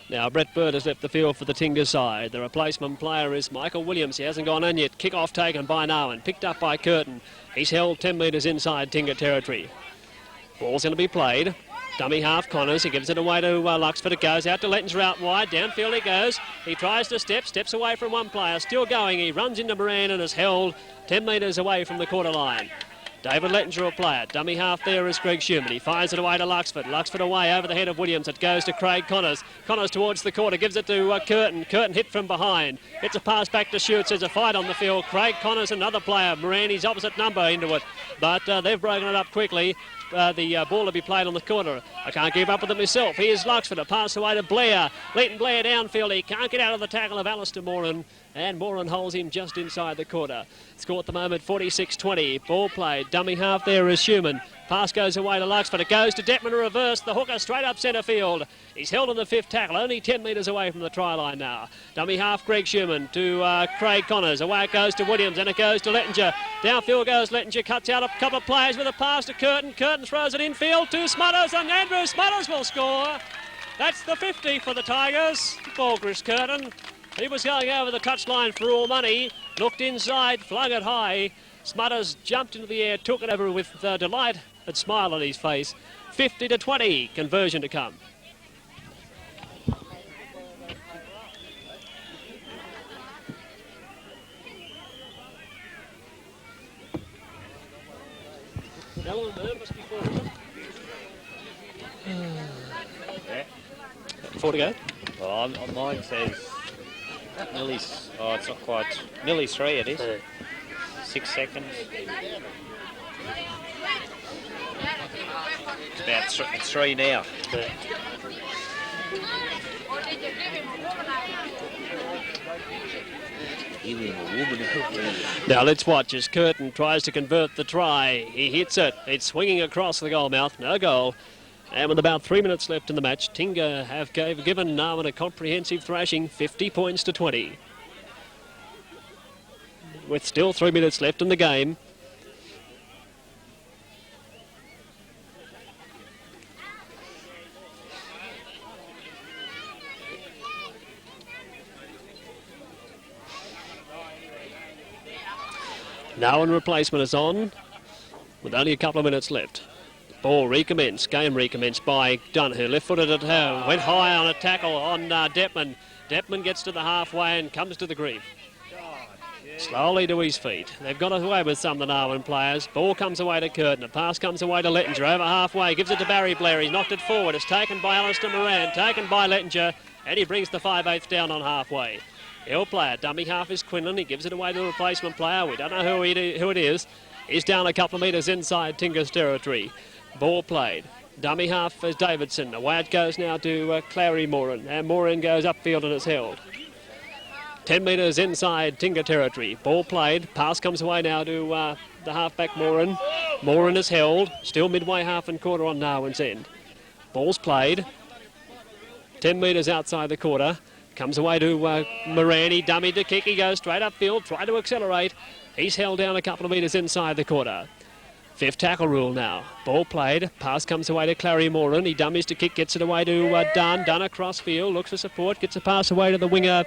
Now Brett Bird has left the field for the Tingha side. The replacement player is Michael Williams. He hasn't gone in yet. Kick-off taken by Narwan. Picked up by Curtin. He's held 10 metres inside Tingha territory. Ball's going to be played. Dummy half Connors. He gives it away to Luxford. It goes out to Lettinger out wide. Downfield he goes. He tries to steps away from one player. Still going. He runs into Moran and is held 10 metres away from the quarter line. David Lettinger will play it. Dummy half there is Greg Schumann. He fires it away to Luxford. Luxford away over the head of Williams. It goes to Craig Connors. Connors towards the corner. Gives it to Curtin. Curtin hit from behind. It's a pass back to Shoots. There's a fight on the field. Craig Connors, another player. Moran, his opposite number into it. But they've broken it up quickly. The ball to be played on the corner. I can't keep up with it myself. Here's Luxford. A pass away to Blair. Leighton Blair downfield. He can't get out of the tackle of Alistair Moran. And Moran holds him just inside the quarter. Score at the moment 46-20. Ball played. Dummy half there is Schumann. Pass goes away to Luxford. It goes to Detman to reverse. The hooker straight up centre field. He's held on the 5th tackle. Only 10 metres away from the try line now. Dummy half Greg Schumann to Craig Connors. Away it goes to Williams and it goes to Lettinger. Downfield goes Lettinger. Cuts out a couple of players with a pass to Curtin. Curtin throws it infield to Smutters and Andrew Smutters will score. That's the 50 for the Tigers. Ball Chris Curtin. He was going over the touchline for all money. Looked inside, flung it high. Smutters jumped into the air, took it over with delight and smile on his face. 50-20, conversion to come. How long nervous before? Yeah. 4 to go. Well, mine says nearly, it's not quite, nearly 3 it is. 6 seconds. It's about 3 now. Now let's watch as Curtin tries to convert the try. He hits it. It's swinging across the goal mouth. No goal. And with about 3 minutes left in the match, Tingha have given Narwan a comprehensive thrashing, 50 points to 20. With still 3 minutes left in the game. Narwan replacement is on with only a couple of minutes left. Ball recommenced, game recommenced by Dunn, left-footed at home, went high on a tackle on Detman. Detman gets to the halfway and comes to the grief. God, yeah. Slowly to his feet. They've got away with some of the Narwan players. Ball comes away to Curtin. A pass comes away to Lettinger. Over halfway. Gives it to Barry Blair. He's knocked it forward. It's taken by Alistair Moran. Taken by Lettinger. And he brings the 5/8 down on halfway. He'll play it. Dummy half is Quinlan. He gives it away to a replacement player. We don't know who it is. He's down a couple of metres inside Tingha's territory. Ball played. Dummy half is Davidson. Away it goes now to Clary Moran. And Moran goes upfield and it's held. 10 metres inside Tingha territory. Ball played. Pass comes away now to the halfback Moran. Moran is held. Still midway half and quarter on Narwan's end. Ball's played. 10 metres outside the quarter. Comes away to Moran. He dummied to kick. He goes straight upfield. Try to accelerate. He's held down a couple of metres inside the quarter. 5th tackle rule now. Ball played. Pass comes away to Clary Moran. He dummies to kick. Gets it away to Dunn. Dunn across field. Looks for support. Gets a pass away to the winger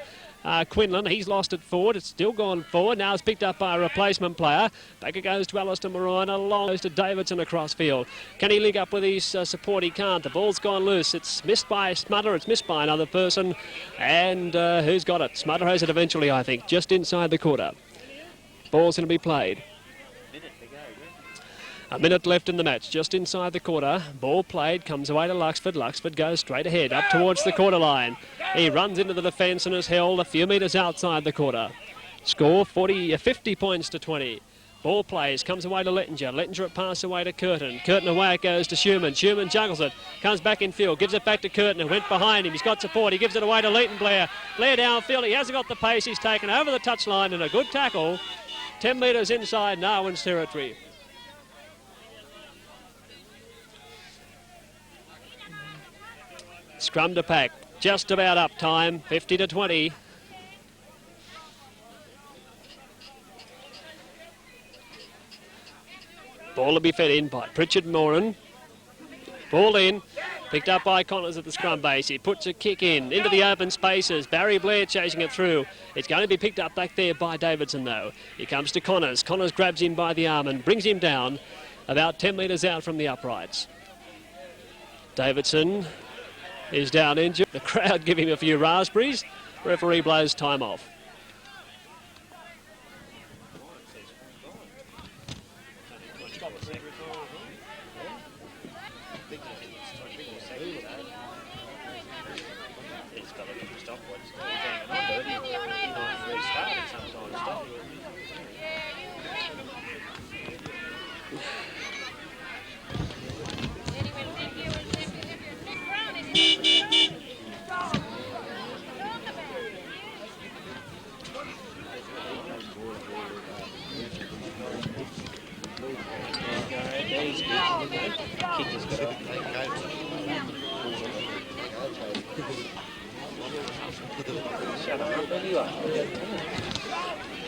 Quinlan. He's lost it forward. It's still gone forward. Now it's picked up by a replacement player. Back it goes to Alistair Moran. Along goes to Davidson across field. Can he link up with his support? He can't. The ball's gone loose. It's missed by Smutter. It's missed by another person. And who's got it? Smutter has it eventually, I think, just inside the quarter. Ball's going to be played. A minute left in the match, just inside the quarter. Ball played, comes away to Luxford. Luxford goes straight ahead, up towards the quarter line. He runs into the defence and is held a few metres outside the quarter. Score 50 points to 20. Ball plays, comes away to Lettinger. Lettinger it pass away to Curtin. Curtin away it goes to Schumann. Schumann juggles it, comes back in field, gives it back to Curtin, who went behind him. He's got support, he gives it away to Leighton Blair. Blair downfield, he hasn't got the pace, he's taken over the touchline and a good tackle. 10 metres inside Narwan's territory. Scrum to pack, just about up time, 50 to 20. Ball to be fed in by Pritchard Moran. Ball in, picked up by Connors at the scrum base. He puts a kick into the open spaces. Barry Blair chasing it through. It's going to be picked up back there by Davidson though. He comes to Connors. Connors grabs him by the arm and brings him down about 10 metres out from the uprights. Davidson is down injured. The crowd give him a few raspberries. Referee blows time off.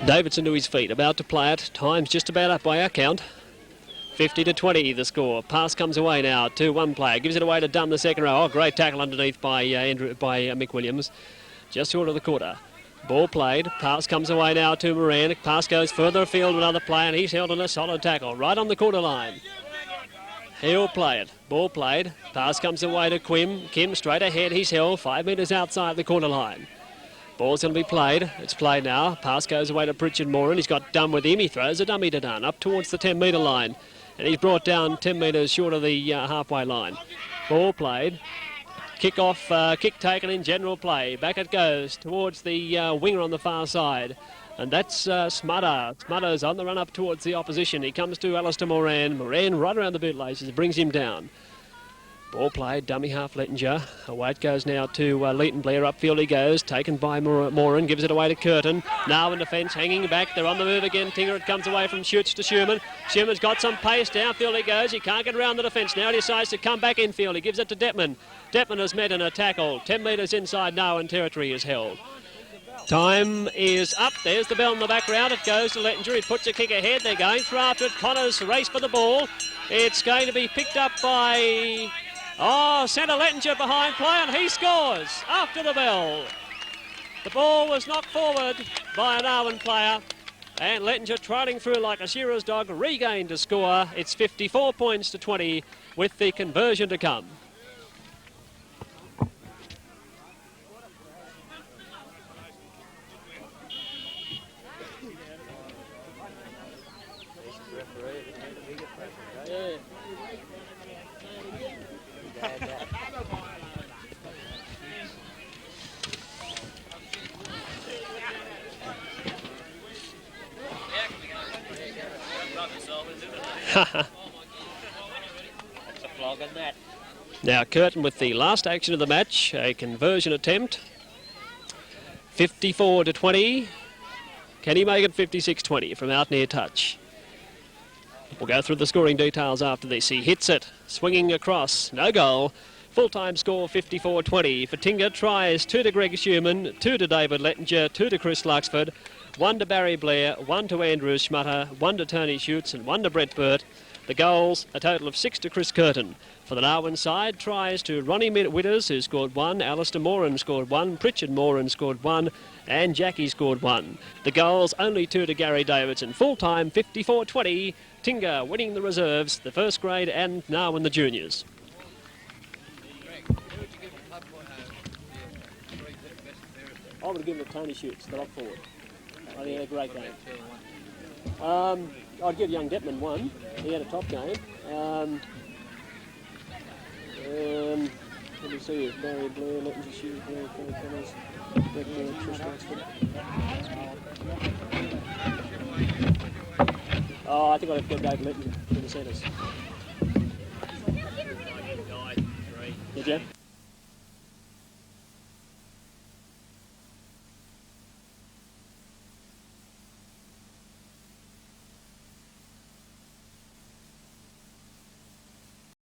Davidson to his feet, about to play it. Time's just about up by our count. 50 to 20 the score. Pass comes away now to one player. Gives it away to Dunn, the second row. Oh, great tackle underneath by Mick Williams. Just short of the quarter. Ball played. Pass comes away now to Moran. Pass goes further afield to another player and he's held in a solid tackle right on the quarter line. He'll play it. Ball played. Pass comes away to Quim. Kim straight ahead. He's held 5 metres outside the quarter line. Ball's going to be played. It's played now. Pass goes away to Pritchard Moran. He's got Dunn with him. He throws a dummy to Dunn up towards the 10 metre line. And he's brought down 10 metres short of the halfway line. Ball played. Kick off, kick taken in general play. Back it goes towards the winger on the far side. And that's Smutter. Smutter's on the run up towards the opposition. He comes to Alistair Moran. Moran right around the bootlaces, brings him down. Ball played, dummy half Lettinger. Away it goes now to Leighton Blair. Upfield he goes, taken by Moran, gives it away to Curtin. Now in defence, hanging back. They're on the move again. Tingha, it comes away from Schutz to Schumann. Schumann's got some pace. Downfield he goes. He can't get around the defence. Now he decides to come back infield. He gives it to Detman. Detman has met in a tackle. 10 metres inside Narwan territory is held. Time is up. There's the bell in the background. It goes to Lettinger. He puts a kick ahead. They're going for after it. Connors race for the ball. It's going to be picked up by... centre Lettinger behind play, and he scores after the bell. The ball was knocked forward by an Narwan player, and Lettinger trotting through like a shearer's dog regained a score. It's 54 points to 20 with the conversion to come. Yeah. That's a flog in that. Now Curtin with the last action of the match, a conversion attempt. 54-20. Can he make it 56-20 from out near touch? We'll go through the scoring details after this. He hits it, swinging across, no goal. Full-time score 54-20 for Tingha. Tries 2 to Greg Schumann, 2 to David Lettinger, 2 to Chris Luxford, 1 to Barry Blair, 1 to Andrew Schmutter, 1 to Tony Schutz and 1 to Brett Burt. The goals, a total of 6 to Chris Curtin. For the Narwan side, tries to Ronnie Witters, who scored 1, Alistair Moran scored 1, Pritchard Moran scored 1, and Jackie scored 1. The goals, only 2 to Gary Davidson. Full-time 54-20. Tingha winning the reserves, the first grade and Narwan the juniors. I would have given it to Tony Schutz, the lock forward. I think he had a great game. I'd give young Detman 1. He had a top game. Let me see it. Barry Blair, Lettinger, Schutz, Barry Connors, Brett Burt, Trish Luxford. Oh, I think I'd have got David Lettinger in the centres. Did you?